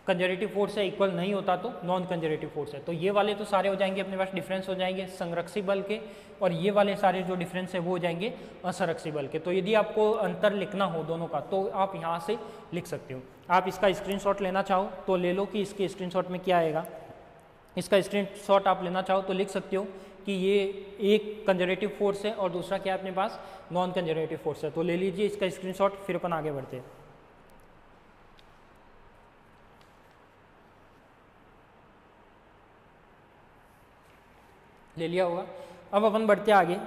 A: कंजर्वेटिव फोर्स है, इक्वल नहीं होता तो नॉन कंजर्वेटिव फोर्स है। तो ये वाले तो सारे हो जाएंगे अपने पास डिफरेंस हो जाएंगे संरक्षी बल के, और ये वाले सारे जो डिफरेंस है वो हो जाएंगे असंरक्षी बल के। तो यदि आपको अंतर लिखना हो दोनों का तो आप यहाँ से लिख सकते हो। आप इसका स्क्रीनशॉट लेना चाहो तो ले लो कि इसके स्क्रीनशॉट में क्या आएगा। इसका स्क्रीनशॉट आप लेना चाहो तो लिख सकते हो कि ये एक कंजर्वेटिव फोर्स है और दूसरा क्या है अपने पास, नॉन कंजर्वेटिव फोर्स है। तो ले लीजिए इसका स्क्रीनशॉट, फिर अपन आगे बढ़ते हैं। ले लिया होगा। अब अपन बढ़ते आगे,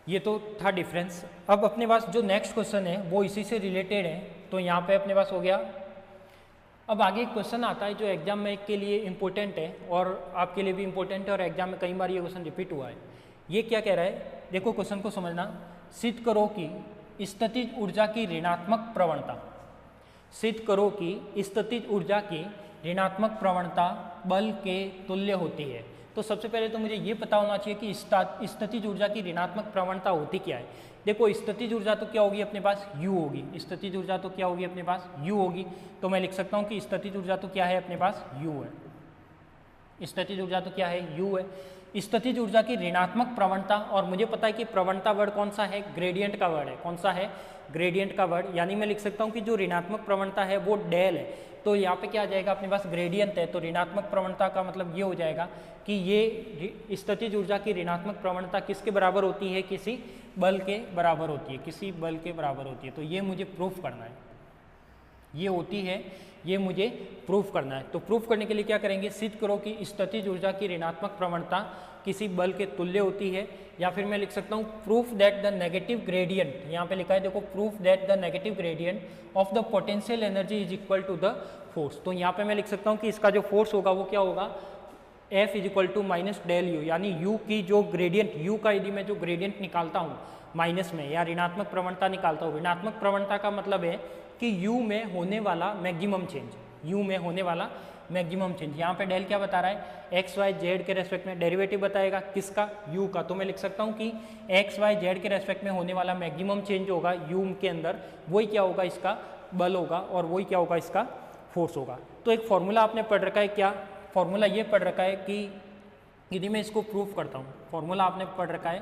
A: ये तो था डिफरेंस। अब अपने पास जो नेक्स्ट क्वेश्चन है वो इसी से रिलेटेड है, तो यहाँ पे अपने पास हो गया। अब आगे एक क्वेश्चन आता है जो एग्जाम में के लिए इम्पोर्टेंट है और आपके लिए भी इम्पोर्टेंट है, और एग्जाम में कई बार ये क्वेश्चन रिपीट हुआ है। ये क्या कह रहा है, देखो क्वेश्चन को समझना। सिद्ध करो कि स्थितिज ऊर्जा की ऋणात्मक प्रवणता, सिद्ध करो कि स्थितिज ऊर्जा की ऋणात्मक प्रवणता बल के तुल्य होती है। तो सबसे पहले तो मुझे ये पता होना चाहिए कि स्थितिज ऊर्जा की ऋणात्मक प्रवणता होती क्या है। देखो स्थितिज ऊर्जा तो क्या होगी अपने पास, U होगी। स्थितिज ऊर्जा तो क्या होगी अपने पास, U होगी। तो मैं लिख सकता हूँ कि स्थितिज ऊर्जा तो क्या है अपने पास, U है। स्थितिज ऊर्जा तो क्या है, U है। स्थितिज ऊर्जा की ऋणात्मक प्रवणता, और मुझे पता है कि प्रवणता वर्ड कौन सा है, ग्रेडियंट का वर्ड है। कौन सा है, ग्रेडियंट का वर्ड। यानी मैं लिख सकता हूँ कि जो ऋणात्मक प्रवणता है वो डेल है। तो यहाँ पे क्या आ जाएगा अपने पास ग्रेडियंट है, तो ऋणात्मक प्रवणता का मतलब ये हो जाएगा कि ये स्थितिज ऊर्जा की ऋणात्मक प्रवणता किसके बराबर होती है, किसी बल के बराबर होती है, किसी बल के बराबर होती है। तो ये मुझे प्रूफ करना है, ये होती है, ये मुझे प्रूफ करना है। तो प्रूफ करने के लिए क्या करेंगे, सिद्ध करो कि स्थितिज ऊर्जा की ऋणात्मक प्रवणता किसी बल के तुल्य होती है, या फिर मैं लिख सकता हूँ proof that the negative gradient, यहाँ पे लिखा है देखो, proof that the negative gradient of the potential energy is equal to the force. तो यहाँ पे मैं लिख सकता हूँ कि इसका जो फोर्स होगा वो क्या होगा, F is equal to minus del u, यानी U की जो ग्रेडियंट, U का यदि मैं जो ग्रेडियंट निकालता हूँ माइनस में, या ऋणात्मक प्रवणता निकालता हूँ, ऋणात्मक प्रवणता का मतलब है कि U में होने वाला मैक्सिमम चेंज, U में होने वाला मैक्सिमम चेंज। यहाँ पे डेल क्या बता रहा है, एक्स वाई जेड के रेस्पेक्ट में डेरिवेटिव बताएगा किसका, U का। तो मैं लिख सकता हूँ कि एक्स वाई जेड के रेस्पेक्ट में होने वाला मैक्सिमम चेंज होगा U के अंदर, वही क्या होगा, इसका बल होगा, और वही क्या होगा, इसका फोर्स होगा। तो एक फॉर्मूला आपने पढ़ रखा है, क्या फॉर्मूला ये पढ़ रखा है कि यदि मैं इसको प्रूफ करता हूँ, फॉर्मूला आपने पढ़ रखा है,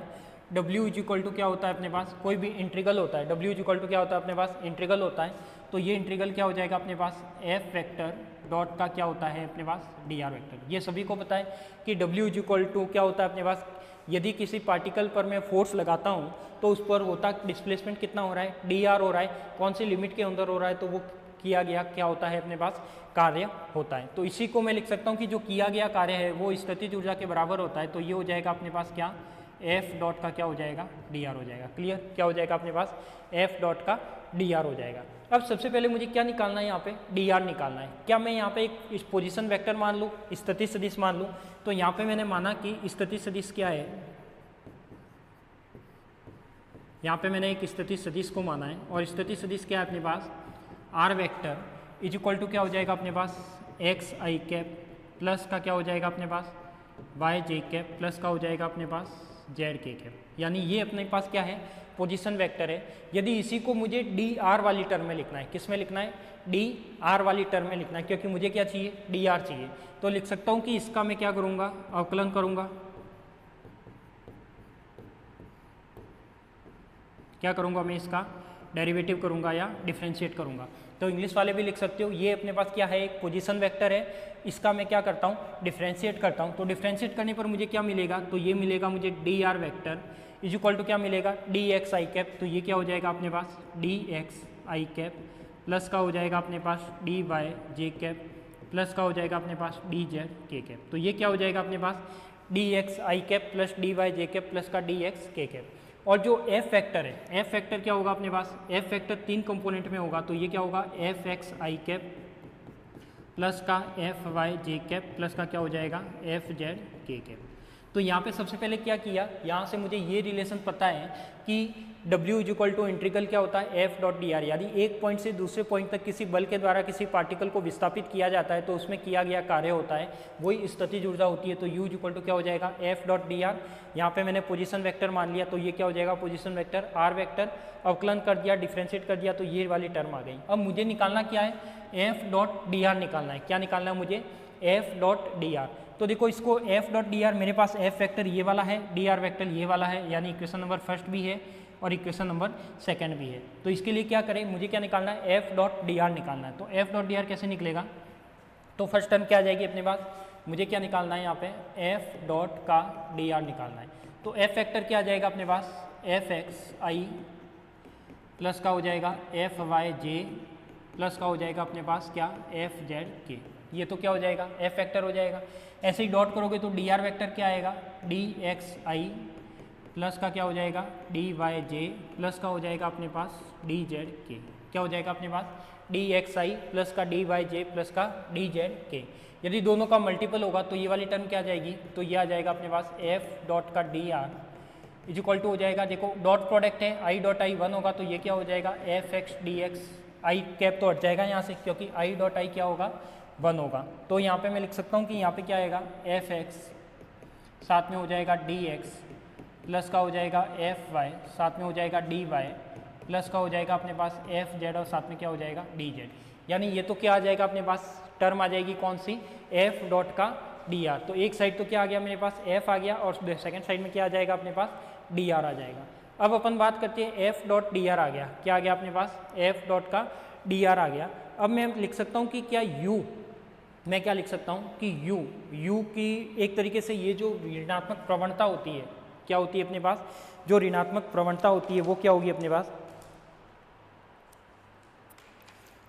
A: W इज इक्वल टू क्या होता है अपने पास, कोई भी इंटीग्रल होता है, W इज इक्वल टू क्या होता है अपने पास, इंटीग्रल होता है। तो ये इंटीग्रल क्या हो जाएगा अपने पास, F वेक्टर डॉट का क्या होता है अपने पास, dr वेक्टर। ये सभी को पता है कि W इज इक्वल टू क्या होता है अपने पास, यदि किसी पार्टिकल पर मैं फोर्स लगाता हूँ तो उस पर होता डिस्प्लेसमेंट कितना हो रहा है, dr हो रहा है, कौन सी लिमिट के अंदर हो रहा है, तो वो किया गया क्या होता है अपने पास, कार्य होता है। तो इसी को मैं लिख सकता हूँ कि जो किया गया कार्य है वो स्थितिज ऊर्जा के बराबर होता है। तो ये हो जाएगा अपने पास क्या, F डॉट का क्या हो जाएगा, dr हो जाएगा। क्लियर, क्या हो जाएगा अपने पास, F डॉट का dr हो जाएगा। अब सबसे पहले मुझे क्या निकालना है, यहाँ पे dr निकालना है। क्या मैं यहाँ पे एक पोजीशन वेक्टर मान लूँ, स्थितिज सदिश मान लूँ, तो यहाँ पे मैंने माना कि स्थितिज सदिश क्या है, यहाँ पे मैंने एक स्थितिज सदिश को माना है, और स्थितिज सदिश क्या है अपने पास, r vector is equal to क्या हो जाएगा अपने पास, एक्स आई कैप प्लस का क्या हो जाएगा अपने पास, वाई जे कैप प्लस का हो जाएगा अपने पास जेड के कैप। यानी ये अपने पास क्या है, पोजीशन वेक्टर है। यदि इसी को मुझे डी आर वाली टर्म में लिखना है, किस में लिखना है, डी आर वाली टर्म में लिखना है, क्योंकि मुझे क्या चाहिए, डी आर चाहिए। तो लिख सकता हूँ कि इसका मैं क्या करूँगा, अवकलन करूँगा, क्या करूँगा मैं, इसका डेरिवेटिव करूँगा या डिफ्रेंशिएट करूँगा। तो इंग्लिश वाले भी लिख सकते हो, ये अपने पास क्या है, एक पोजीशन वेक्टर है, इसका मैं क्या करता हूँ, डिफ्रेंशिएट करता हूँ। तो डिफ्रेंशिएट करने पर मुझे क्या मिलेगा, तो ये मिलेगा मुझे d r vector is equal to क्या मिलेगा, डी एक्स आई कैप। तो ये क्या हो जाएगा अपने पास, D x i cap plus का हो जाएगा अपने पास D Y j cap plus का हो जाएगा अपने पास डी जेड के कैप। तो ये क्या हो जाएगा अपने पास, D x i cap plus D Y j cap plus का डी एक्स के कैप। और जो एफ फैक्टर है, एफ फैक्टर क्या होगा अपने पास, एफ फैक्टर 3 कंपोनेंट में होगा। तो ये क्या होगा, F x i cap plus का F y j cap plus का क्या हो जाएगा, एफ जेड के कैप। तो यहाँ पे सबसे पहले क्या किया, यहाँ से मुझे ये रिलेशन पता है कि W is equal to integral क्या होता है, एफ डॉट डी आर। यदि एक पॉइंट से दूसरे पॉइंट तक किसी बल के द्वारा किसी पार्टिकल को विस्थापित किया जाता है तो उसमें किया गया कार्य होता है, वही स्थितिज ऊर्जा होती है। तो U इज इक्वल टू क्या हो जाएगा, एफ डॉट डी आर। यहाँ पे मैंने पोजीशन वेक्टर मान लिया, तो ये क्या हो जाएगा, पोजीशन वेक्टर आर वेक्टर। अवकलन कर दिया, डिफ्रेंशिएट कर दिया, तो ये वाली टर्म आ गई। अब मुझे निकालना क्या है, एफ डॉट डी आर निकालना है। क्या निकालना है मुझे, एफ डॉट डी आर। तो देखो इसको एफ डॉट डी आर, मेरे पास एफ वेक्टर ये वाला है, डी आर वेक्टर ये वाला है, यानी इक्वेशन नंबर फर्स्ट भी है और इक्वेशन नंबर सेकंड भी है। तो इसके लिए क्या करें, मुझे क्या निकालना है, एफ डॉट डी आर निकालना है। तो एफ डॉट डी आर कैसे निकलेगा, तो फर्स्ट टर्म क्या आ जाएगी अपने पास, मुझे क्या निकालना है यहाँ पे, एफ डॉट का डी आर निकालना है। तो एफ वेक्टर क्या आ जाएगा अपने पास, एफ एक्स आई प्लस का हो जाएगा एफ वाई जे प्लस का हो जाएगा अपने पास क्या, एफ जेड के। ये तो क्या हो जाएगा, एफ वेक्टर हो जाएगा। ऐसे ही डॉट करोगे तो डी आर वेक्टर क्या आएगा, डी एक्स आई प्लस का क्या हो जाएगा, डी वाई जे प्लस का हो जाएगा अपने पास डी जेड के। क्या हो जाएगा अपने पास, डी एक्स आई प्लस का डी वाई जे प्लस का डी जेड के। यदि दोनों का मल्टीपल होगा तो ये वाली टर्म क्या आ जाएगी, तो ये आ जाएगा अपने पास एफ डॉट का d r is equal to हो जाएगा, देखो डॉट प्रोडक्ट है, आई डॉट आई 1 होगा, तो ये क्या हो जाएगा, F x d x. I cap तो हट जाएगा यहाँ से, क्योंकि आई डॉट आई क्या होगा, 1 होगा। तो यहाँ पे मैं लिख सकता हूँ कि यहाँ पे क्या आएगा, एफ एक्स साथ में हो जाएगा डी एक्स प्लस का हो जाएगा एफ वाई साथ में हो जाएगा डी वाई प्लस का हो जाएगा अपने पास एफ जेड और साथ में क्या हो जाएगा डी जेड। यानी ये तो क्या आ जाएगा अपने पास, टर्म आ जाएगी कौन सी, एफ डॉट का डी आर। तो एक साइड तो क्या आ गया मेरे पास, एफ आ गया, और सेकंड साइड में क्या आ जाएगा अपने पास, डी आर आ जाएगा। अब अपन बात करते हैं, एफ डॉट डी आर आ गया, क्या आ गया अपने पास, एफ डॉट का डी आर आ गया। अब मैं लिख सकता हूँ कि क्या u, मैं क्या लिख सकता हूँ कि u की एक तरीके से ये जो ऋणात्मक प्रवणता होती है, क्या होती है अपने पास, जो ऋणात्मक प्रवणता होती है वो क्या होगी अपने पास,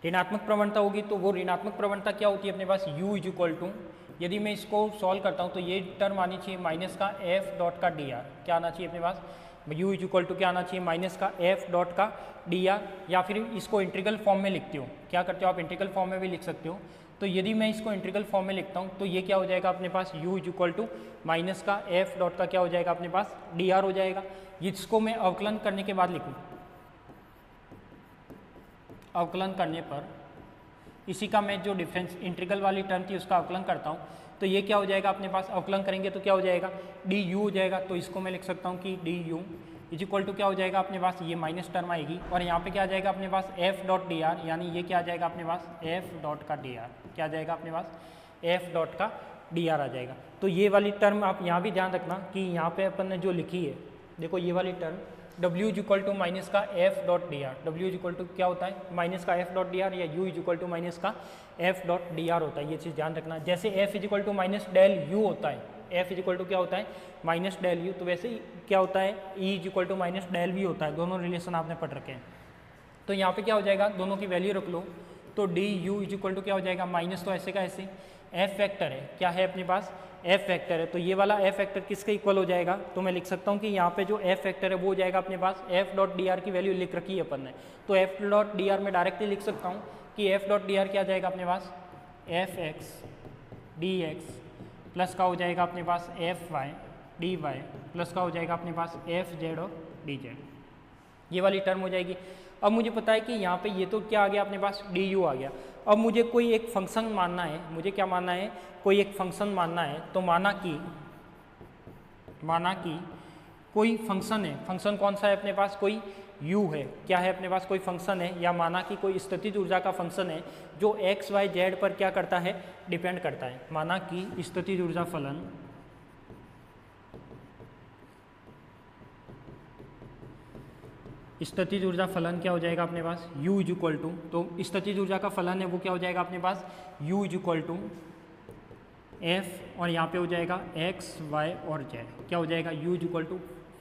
A: ऋणात्मक प्रवणता होगी। तो वो ऋणात्मक प्रवणता क्या होती है अपने पास, u इज इक्वल टू, यदि मैं इसको सॉल्व करता हूँ तो ये टर्म आनी चाहिए माइनस का एफ डॉट का डी आर, क्या आना चाहिए अपने पास, u इज इक्वल टू क्या आना चाहिए, माइनस का एफ डॉट का डी आर, या फिर इसको इंटीग्रल फॉर्म में लिखते हो, क्या करते हो आप इंटीग्रल फॉर्म में भी लिख सकते हो। तो यदि मैं इसको इंटीग्रल फॉर्म में लिखता हूँ तो ये क्या हो जाएगा अपने पास, u is equal to minus का एफ डॉट का क्या हो जाएगा अपने पास, डी आर हो जाएगा। जिसको मैं अवकलन करने के बाद लिखूँ, अवकलन करने पर इसी का मैं जो डिफरेंस इंटीग्रल वाली टर्म थी उसका अवकलन करता हूँ तो ये क्या हो जाएगा अपने पास, अवकलन करेंगे तो क्या हो जाएगा, डी यू हो जाएगा। तो इसको मैं लिख सकता हूँ कि d u is equal to क्या हो जाएगा अपने पास, ये माइनस टर्म आएगी और यहाँ पे क्या आ जाएगा अपने पास एफ डॉट डी आर, यानी ये क्या आ जाएगा अपने पास एफ डॉट का डी आर, क्या आ जाएगा अपने पास एफ डॉट का डी आर आ जाएगा। तो ये वाली टर्म आप यहाँ भी ध्यान रखना कि यहाँ पे अपन ने जो लिखी है, देखो ये वाली term W is equal to minus का F dot d r, W is equal to क्या होता है माइनस का एफ डॉट डी आर, या U is equal to minus का एफ डॉट डी आर होता है, ये चीज़ ध्यान रखना। जैसे F is equal to minus del U होता है, F इज इक्वल टू क्या होता है माइनस डेल यू, तो वैसे ही क्या होता है E is equal to minus del v होता है, दोनों रिलेशन आपने पढ़ रखे हैं। तो यहाँ पे क्या हो जाएगा, दोनों की वैल्यू रख लो, तो d u is equal to क्या हो जाएगा, माइनस तो ऐसे का ऐसे, एफ फैक्टर है, क्या है अपने पास एफ फैक्टर है, तो ये वाला एफ फैक्टर किसके इक्वल हो जाएगा, तो मैं लिख सकता हूँ कि यहाँ पे जो एफ फैक्टर है वो हो जाएगा अपने पास एफ डॉट डी आर की वैल्यू लिख रखी है अपन ने, तो एफ डॉट डी आर में डायरेक्टली लिख सकता हूँ कि एफ डॉट डी आर क्या जाएगा अपने पास F x d x plus का हो जाएगा अपने पास F y d y plus का हो जाएगा अपने पास एफ जेड और डी जेड, ये वाली टर्म हो जाएगी। अब मुझे पता है कि यहाँ पे ये तो क्या आ गया अपने पास डी यू आ गया। अब मुझे कोई एक फंक्शन मानना है, मुझे क्या मानना है, कोई एक फंक्शन मानना है, तो माना कि कोई फंक्शन है, फंक्शन कौन सा है अपने पास, कोई u है, क्या है अपने पास कोई फंक्शन है, या माना कि कोई स्थितिज ऊर्जा का फंक्शन है जो x y z पर क्या करता है डिपेंड करता है। माना कि स्थितिज ऊर्जा फलन स्थितिज ऊर्जा फलन क्या हो जाएगा अपने पास u इज इक्वल टू, तो स्थितिज ऊर्जा का फलन है वो क्या हो जाएगा अपने पास u is equal to f और यहाँ पे हो जाएगा x y और z, क्या हो जाएगा u is equal to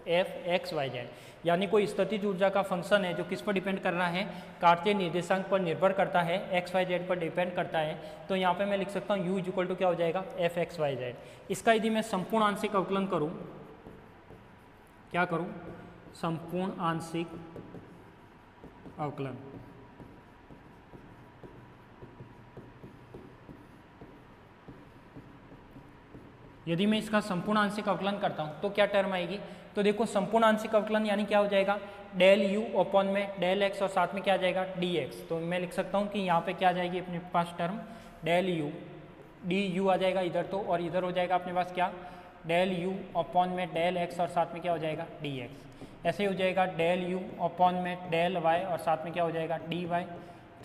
A: f x y z, यानी कोई स्थितिज ऊर्जा का फंक्शन है जो किस पर डिपेंड कर रहा है, कार्तीय निर्देशांक पर निर्भर करता है, एक्स वाई जेड पर डिपेंड करता है। तो यहाँ पे मैं लिख सकता हूँ u इज इक्वल टू क्या हो जाएगा एफ एक्स वाई जेड। इसका यदि मैं संपूर्ण आंशिक अवकलन करूँ, क्या करूँ, संपूर्ण आंशिक अवकलन, यदि मैं इसका संपूर्ण आंशिक अवकलन करता हूँ तो क्या टर्म आएगी, तो देखो संपूर्ण आंशिक अवकलन यानी क्या हो जाएगा डेल यू अपॉन में डेल एक्स और साथ में क्या आ जाएगा डी एक्स। तो मैं लिख सकता हूँ कि यहाँ पे क्या आ जाएगी अपने पास term del U, d U आ जाएगा इधर तो, और इधर हो जाएगा अपने पास क्या डेल यू अपॉन में डेल एक्स और साथ में क्या हो जाएगा डी एक्स। ऐसे हो जाएगा डेल यू अपॉन में डेल वाई और साथ में क्या हो जाएगा डी वाई।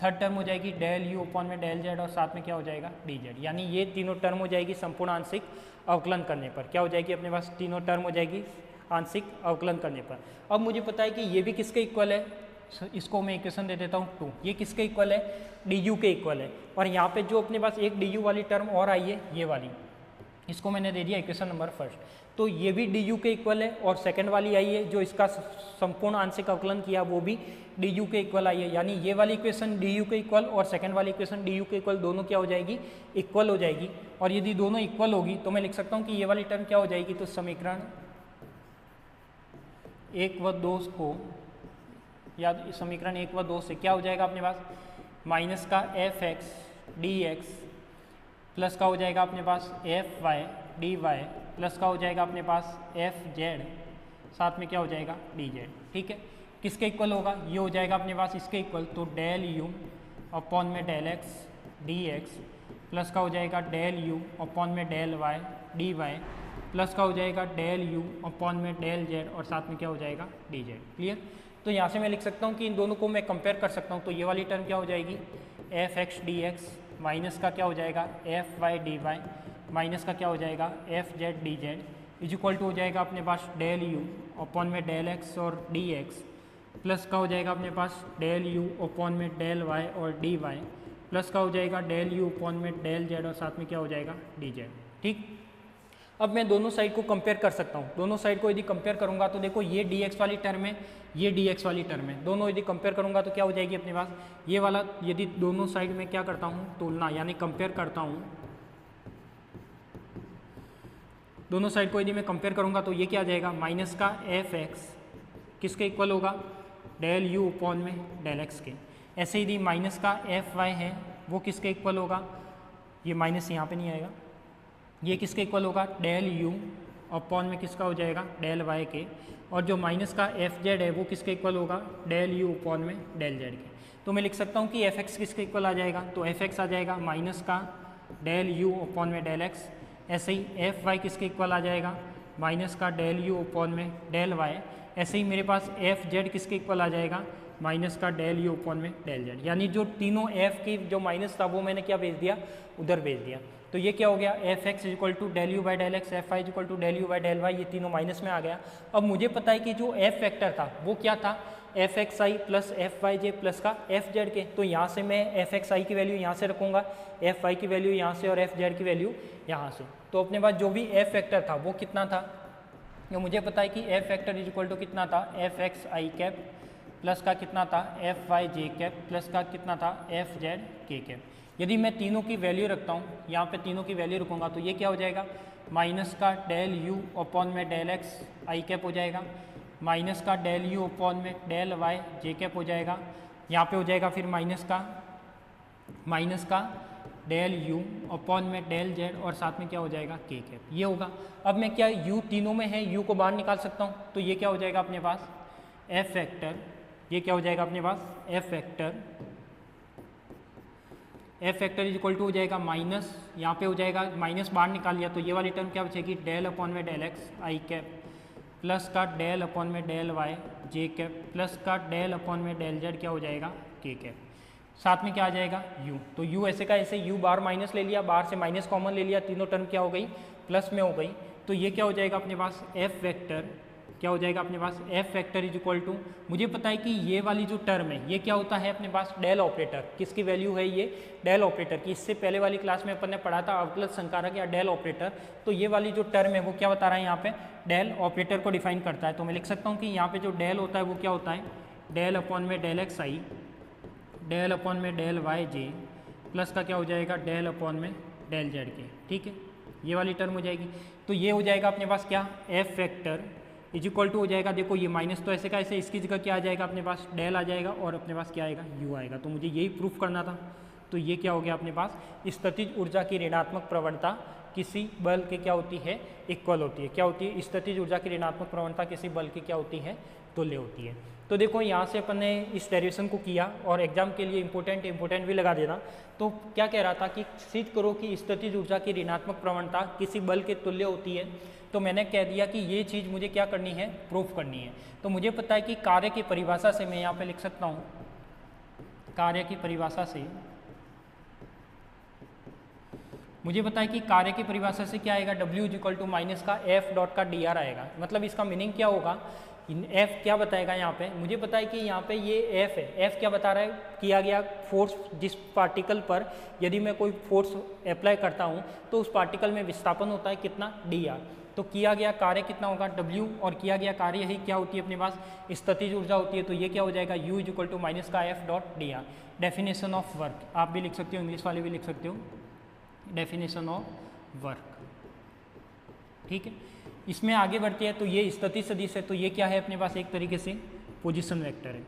A: थर्ड टर्म हो जाएगी डेल यू अपॉन में डेल जेड और साथ में क्या हो जाएगा डी जेड। यानी ये तीनों टर्म हो जाएगी संपूर्ण आंशिक अवकलन करने पर, क्या हो जाएगी अपने पास तीनों टर्म हो जाएगी आंशिक अवकलन करने पर। अब मुझे पता है कि ये भी किसके इक्वल है, इसको मैं इक्वेशन दे देता हूँ 2, ये किसके इक्वल है डी यू के इक्वल है। और यहाँ पे जो अपने पास एक डी यू वाली टर्म और आई है ये वाली, इसको मैंने दे दिया इक्वेशन नंबर फर्स्ट, तो ये भी डी यू के इक्वल है। और सेकंड वाली आई है जो इसका संपूर्ण आंशिक अवकलन किया वो भी डी यू के इक्वल आई है। यानी ये वाली इक्वेशन डी यू के इक्वल और सेकंड वाली इक्वेशन डी यू के इक्वल, दोनों क्या हो जाएगी इक्वल हो जाएगी। और यदि दोनों इक्वल होगी तो मैं लिख सकता हूँ कि ये वाली टर्म क्या हो जाएगी, तो समीकरण 1 व 2 को, या समीकरण 1 व 2 से क्या हो जाएगा अपने पास माइनस का F x d x plus का हो जाएगा अपने पास F y d y plus का हो जाएगा अपने पास एफ जेड, साथ में क्या हो जाएगा डी जेड। ठीक है, किसके इक्वल होगा, ये हो जाएगा अपने पास इसके इक्वल, तो डेल यू अपॉन में del x d x plus का हो जाएगा डेल यू अपॉन में del y d y plus का हो जाएगा डेल यू अपॉन में डेल जेड और साथ में क्या हो जाएगा डी जेड। क्लियर, तो यहाँ से मैं लिख सकता हूँ कि इन दोनों को मैं कंपेयर कर सकता हूँ। तो ये वाली टर्म क्या हो जाएगी f x d x minus का क्या हो जाएगा f y d y minus का क्या हो जाएगा f z d z is equal to हो जाएगा अपने पास डेल यू अपॉन में डेल एक्स और डी एक्स प्लस का हो जाएगा अपने पास डेल यू अपॉन में डेल वाई और डी वाई प्लस का हो जाएगा डेल यू अपॉन में डेल जेड और साथ में क्या हो जाएगा डी जेड। ठीक, अब मैं दोनों साइड को कंपेयर कर सकता हूँ। दोनों साइड को यदि कंपेयर करूँगा तो देखो ये dx वाली टर्म है, ये dx वाली टर्म है, दोनों यदि कंपेयर करूँगा तो क्या हो जाएगी अपने पास ये वाला, यदि दोनों साइड में क्या करता हूँ तुलना यानी कंपेयर करता हूँ, दोनों साइड को यदि मैं कंपेयर करूँगा तो ये क्या आ जाएगा माइनस का एफ एक्स किसके इक्वल होगा डेल यू अपॉन में डेल एक्स के। ऐसे यदि माइनस का एफ वाई है वो किसके इक्वल होगा, ये माइनस यहाँ पे नहीं आएगा, ये किसके इक्वल होगा डेल यू अपॉन में किसका हो जाएगा डेल वाई के। और जो माइनस का एफ जेड है वो किसके इक्वल होगा डेल यू अपॉन में डेल जेड के। तो मैं लिख सकता हूँ कि एफ एक्स किसके इक्वल आ जाएगा, तो एफ एक्स आ जाएगा माइनस का डेल यू अपॉन में डेल एक्स। ऐसे ही एफ वाई किसके इक्वल आ जाएगा माइनस का डेल यू अपॉन में डेल वाई। ऐसे ही मेरे पास एफ जेड किसके इक्वल आ जाएगा माइनस का डेल यू अपॉन में डेल जेड। यानी जो तीनों एफ की जो माइनस था वो मैंने क्या भेज दिया उधर भेज दिया। तो ये क्या हो गया f x equal to del you by del x, f y equal to del you by del y, ये तीनों माइनस में आ गया। अब मुझे पता है कि जो एफ फैक्टर था वो क्या था एफ एक्स आई प्लस एफ वाई जे प्लस का एफ जेड के। तो यहाँ से मैं एफ एक्स आई की वैल्यू यहाँ से रखूँगा, एफ वाई की वैल्यू यहाँ से और एफ जेड की वैल्यू यहाँ से। तो अपने पास जो भी एफ फैक्टर था वो कितना था, ये मुझे पता है कि f factor is equal to कितना था f x i cap plus का कितना था f y j cap plus का कितना था एफ जेड के कैप। यदि मैं तीनों की वैल्यू रखता हूँ, यहाँ पे तीनों की वैल्यू रखूँगा तो ये क्या हो जाएगा माइनस का डेल यू अपॉन में डेल एक्स आई कैप हो जाएगा, माइनस का डेल यू अपॉन में डेल वाई जे कैप हो जाएगा, यहाँ पे हो जाएगा फिर माइनस का डेल यू अपॉन में डेल जेड और साथ में क्या हो जाएगा के कैप, ये होगा। अब मैं क्या यू तीनों में है यू को बाहर निकाल सकता हूँ, तो ये क्या हो जाएगा अपने पास एफ फैक्टर, ये क्या हो जाएगा अपने पास F factor is equal to हो जाएगा माइनस, यहाँ पे हो जाएगा माइनस बाहर निकाल लिया तो ये वाली टर्म क्या बचेगी डेल अपॉन में del x i cap plus का डेल अपॉन में del Y j cap plus का डेल अपॉन में डेल जेड क्या हो जाएगा के कैप। साथ में क्या आ जाएगा u, तो u ऐसे का ऐसे u बाहर माइनस ले लिया, बाहर से माइनस कॉमन ले लिया, तीनों टर्म क्या हो गई प्लस में हो गई। तो ये क्या हो जाएगा अपने पास एफ वेक्टर, क्या हो जाएगा अपने पास F vector is equal to, मुझे पता है कि ये वाली जो टर्म है ये क्या होता है अपने पास डेल ऑपरेटर, किसकी वैल्यू है ये डेल ऑपरेटर की। इससे पहले वाली क्लास में अपन ने पढ़ा था अवकलज संकारक या डेल ऑपरेटर, तो ये वाली जो टर्म है वो क्या बता रहा है यहाँ पे डेल ऑपरेटर को डिफाइन करता है। तो मैं लिख सकता हूँ कि यहाँ पे जो डेल होता है वो क्या होता है डेल अपॉन में डेल एक्स आई डेल अपॉन में डेल वाई जे प्लस का क्या हो जाएगा डेल अपॉन में डेल जेड के। ठीक है, ये वाली टर्म हो जाएगी। तो ये हो जाएगा अपने पास क्या f factor is equal to हो जाएगा, देखो ये माइनस तो ऐसे का ऐसे, इसकी जगह क्या आ जाएगा अपने पास डेल आ जाएगा और अपने पास क्या आएगा यू आएगा। तो मुझे यही प्रूफ करना था। तो ये क्या हो गया अपने पास स्थितिज ऊर्जा की ऋणात्मक प्रवणता किसी बल के क्या होती है इक्वल होती है, क्या होती है स्थितिज ऊर्जा की ऋणात्मक प्रवणता किसी बल की क्या होती है तुल्य होती है। तो देखो यहाँ से अपन ने इस डेरिवेशन को किया और एग्जाम के लिए इंपॉर्टेंट भी लगा देना। तो क्या कह रहा था कि सिद्ध करो कि स्थितिज ऊर्जा की ऋणात्मक प्रवणता किसी बल के तुल्य होती है। तो मैंने कह दिया कि ये चीज़ मुझे क्या करनी है प्रूफ करनी है। तो मुझे पता है कि कार्य की परिभाषा से मैं यहाँ पे लिख सकता हूँ, कार्य की परिभाषा से मुझे पता है कि कार्य की परिभाषा से क्या आएगा W is equal to minus का एफ डॉट का डी आर आएगा। मतलब इसका मीनिंग क्या होगा, एफ क्या बताएगा यहाँ पे, मुझे पता है कि यहाँ पे ये एफ है, एफ क्या बता रहा है किया गया फोर्स, जिस पार्टिकल पर यदि मैं कोई फोर्स अप्लाई करता हूँ तो उस पार्टिकल में विस्थापन होता है कितना डी आर। तो किया गया कार्य कितना होगा W और किया गया कार्य ही क्या होती है अपने पास स्थितिज ऊर्जा होती है। तो ये क्या हो जाएगा U is equal to minus का F dot d r. Definition of work आप भी लिख सकते हो, इंग्लिश वाले भी लिख सकते हो, डेफिनेशन ऑफ वर्क। ठीक है, इसमें आगे बढ़ते हैं। तो ये स्थितिज सदिश है, तो ये क्या है अपने पास एक तरीके से पोजीशन वेक्टर है।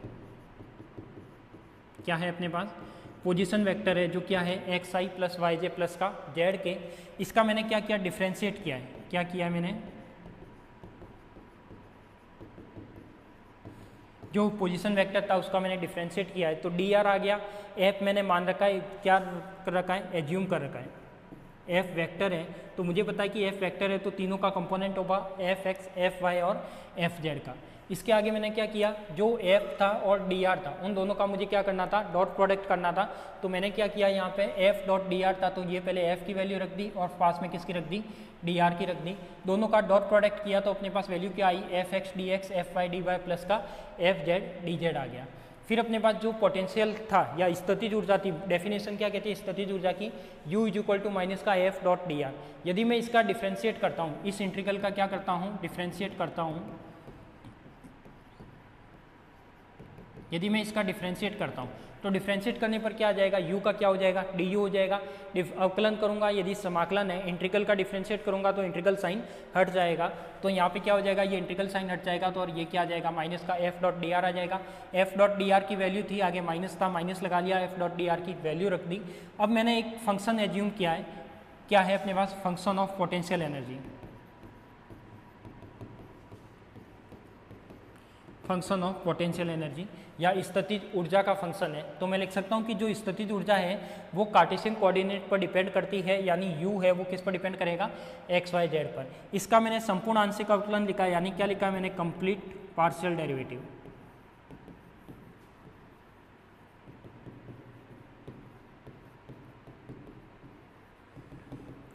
A: क्या है अपने पास पोजीशन वेक्टर है जो क्या है एक्स आई प्लस वाई जे प्लस का जेड के। इसका मैंने क्या किया डिफ्रेंशिएट किया है, क्या किया मैंने जो पोजीशन वेक्टर था उसका मैंने डिफ्रेंशिएट किया है। तो डी आर आ गया, एफ मैंने मान रखा है, क्या कर रखा है एज्यूम कर रखा है, एफ वेक्टर है। तो मुझे पता है कि एफ वेक्टर है तो तीनों का कंपोनेंट होगा एफ एक्स एफ वाई और एफ जेड का। इसके आगे मैंने क्या किया, जो एफ था और डी आर था उन दोनों का मुझे क्या करना था डॉट प्रोडक्ट करना था। तो मैंने क्या किया यहाँ पे एफ डॉट डी आर था तो ये पहले एफ की वैल्यू रख दी और पास में किसकी रख दी डी आर की रख दी। दोनों का डॉट प्रोडक्ट किया तो अपने पास वैल्यू क्या आई f x d x f y d y plus का एफ जेड डी जेड आ गया। फिर अपने पास जो पोटेंशियल था या स्थितिज ऊर्जा थी, डेफिनेशन क्या कहती है स्थितिज ऊर्जा की, U is equal to minus का एफ डॉट डी आर। यदि मैं इसका डिफ्रेंशिएट करता हूँ, इस इंटीग्रल का क्या करता हूँ, डिफ्रेंशिएट करता हूँ, यदि मैं इसका डिफ्रेंशिएट करता हूँ तो डिफ्रेंशिएट करने पर क्या आ जाएगा, u का क्या हो जाएगा, du हो जाएगा। अवकलन करूंगा, यदि समाकलन है, इंटीग्रल का डिफ्रेंशिएट करूंगा तो इंटीग्रल साइन हट जाएगा, तो यहाँ पे क्या हो जाएगा, ये इंटीग्रल साइन हट जाएगा, तो और ये क्या आ जाएगा, माइनस का एफ डॉट डी आर आ जाएगा। एफ डॉट डी आर की वैल्यू थी, आगे माइनस था, माइनस लगा लिया, एफ डॉट डी आर की वैल्यू रख दी। अब मैंने एक फंक्शन एज्यूम किया है, क्या है अपने पास, function of potential energy, function of potential energy या स्थितिज ऊर्जा का फंक्शन है। तो मैं लिख सकता हूँ कि जो स्थितिज ऊर्जा है वो कार्टेशियन कोऑर्डिनेट पर डिपेंड करती है, यानी u है वो किस पर डिपेंड करेगा, x y z पर। इसका मैंने संपूर्ण आंशिक अवकलन लिखा है, यानी क्या लिखा है मैंने, complete partial derivative.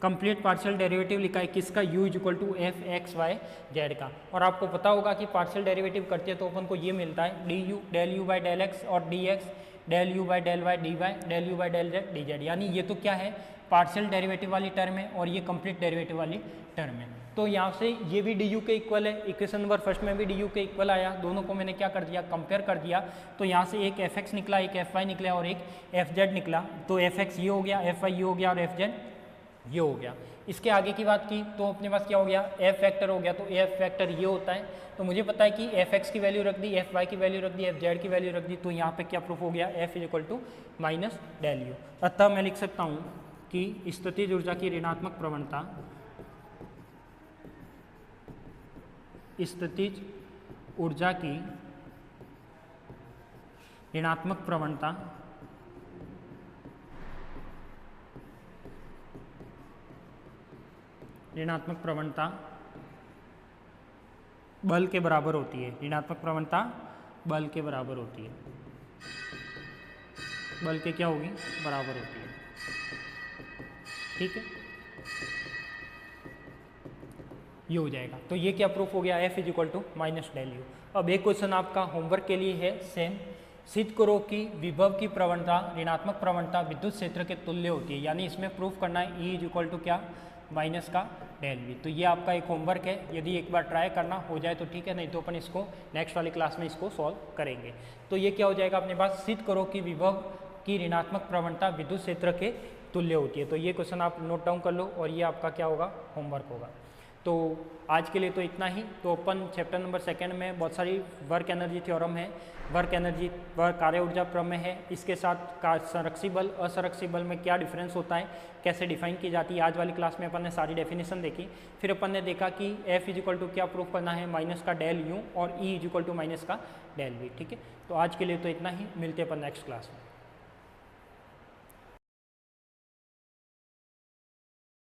A: Complete partial derivative लिखा है किसका, u is equal to f x y z का। और आपको पता होगा कि पार्शियल डेरिवेटिव करते हैं तो अपन को ये मिलता है d U del you by del x और d x del you by del y d y del you by del z d z, यानी ये तो क्या है, पार्शियल डेरिवेटिव वाली टर्म है और ये कंप्लीट डेरिवेटिव वाली टर्म है। तो यहाँ से ये भी डी यू के इक्वल है, इक्वेशन नंबर फर्स्ट में भी डी यू के इक्वल आया, दोनों को मैंने क्या कर दिया, कंपेयर कर दिया। तो यहाँ से एक एफ एक्स निकला, एक एफ वाई निकला और एक एफ जेड निकला। तो एफ एक्स ये हो गया, एफ वाई ये हो गया और एफ जेड ये हो गया। इसके आगे की बात की तो अपने पास क्या हो गया, एफ वेक्टर हो गया। तो एफ वेक्टर ये होता है, तो मुझे पता है कि एफ एक्स की वैल्यू रख दी, एफ वाई की वैल्यू रख दी, एफ जेड की वैल्यू रख दी, तो यहाँ पे क्या प्रूफ हो गया, f is equal to minus del u. अतः मैं लिख सकता हूँ कि स्थितिज ऊर्जा की ऋणात्मक प्रवणता, स्थितिज ऊर्जा की ऋणात्मक प्रवणता ऋणात्मक प्रवणता बल के बराबर होती है, ऋणात्मक प्रवणता बल के बराबर होती है, बल के क्या होगी, बराबर होती है। ठीक है, ये हो जाएगा। तो ये क्या प्रूफ हो गया, f is equal to minus del u. अब एक क्वेश्चन आपका होमवर्क के लिए है सेम, सिद्ध करो कि विभव की प्रवणता, ऋणात्मक प्रवणता विद्युत क्षेत्र के तुल्य होती है, यानी इसमें प्रूफ करना है ई इज इक्वल टू क्या, माइनस का डेल वी। तो ये आपका एक होमवर्क है, यदि एक बार ट्राई करना हो जाए तो ठीक है, नहीं तो अपन इसको नेक्स्ट वाली क्लास में इसको सॉल्व करेंगे। तो ये क्या हो जाएगा अपने पास, सिद्ध करो कि विभव की ऋणात्मक प्रवणता विद्युत क्षेत्र के तुल्य होती है। तो ये क्वेश्चन आप नोट डाउन कर लो और ये आपका क्या होगा, होमवर्क होगा। तो आज के लिए तो इतना ही। तो अपन चैप्टर नंबर 2 में बहुत सारी वर्क एनर्जी थ्योरम है, वर्क एनर्जी वर्क कार्य ऊर्जा प्रमेय है, इसके साथ संरक्षी बल असंरक्षी बल में क्या डिफरेंस होता है, कैसे डिफाइन की जाती है। आज वाली क्लास में अपन ने सारी डेफिनेशन देखी। फिर अपन ने देखा कि एफ इज इक्वल टू क्या प्रूफ करना है, माइनस का डेल यू और E is equal to minus का डेल वी। ठीक है, तो आज के लिए तो इतना ही, मिलते हैं अपन नेक्स्ट क्लास में।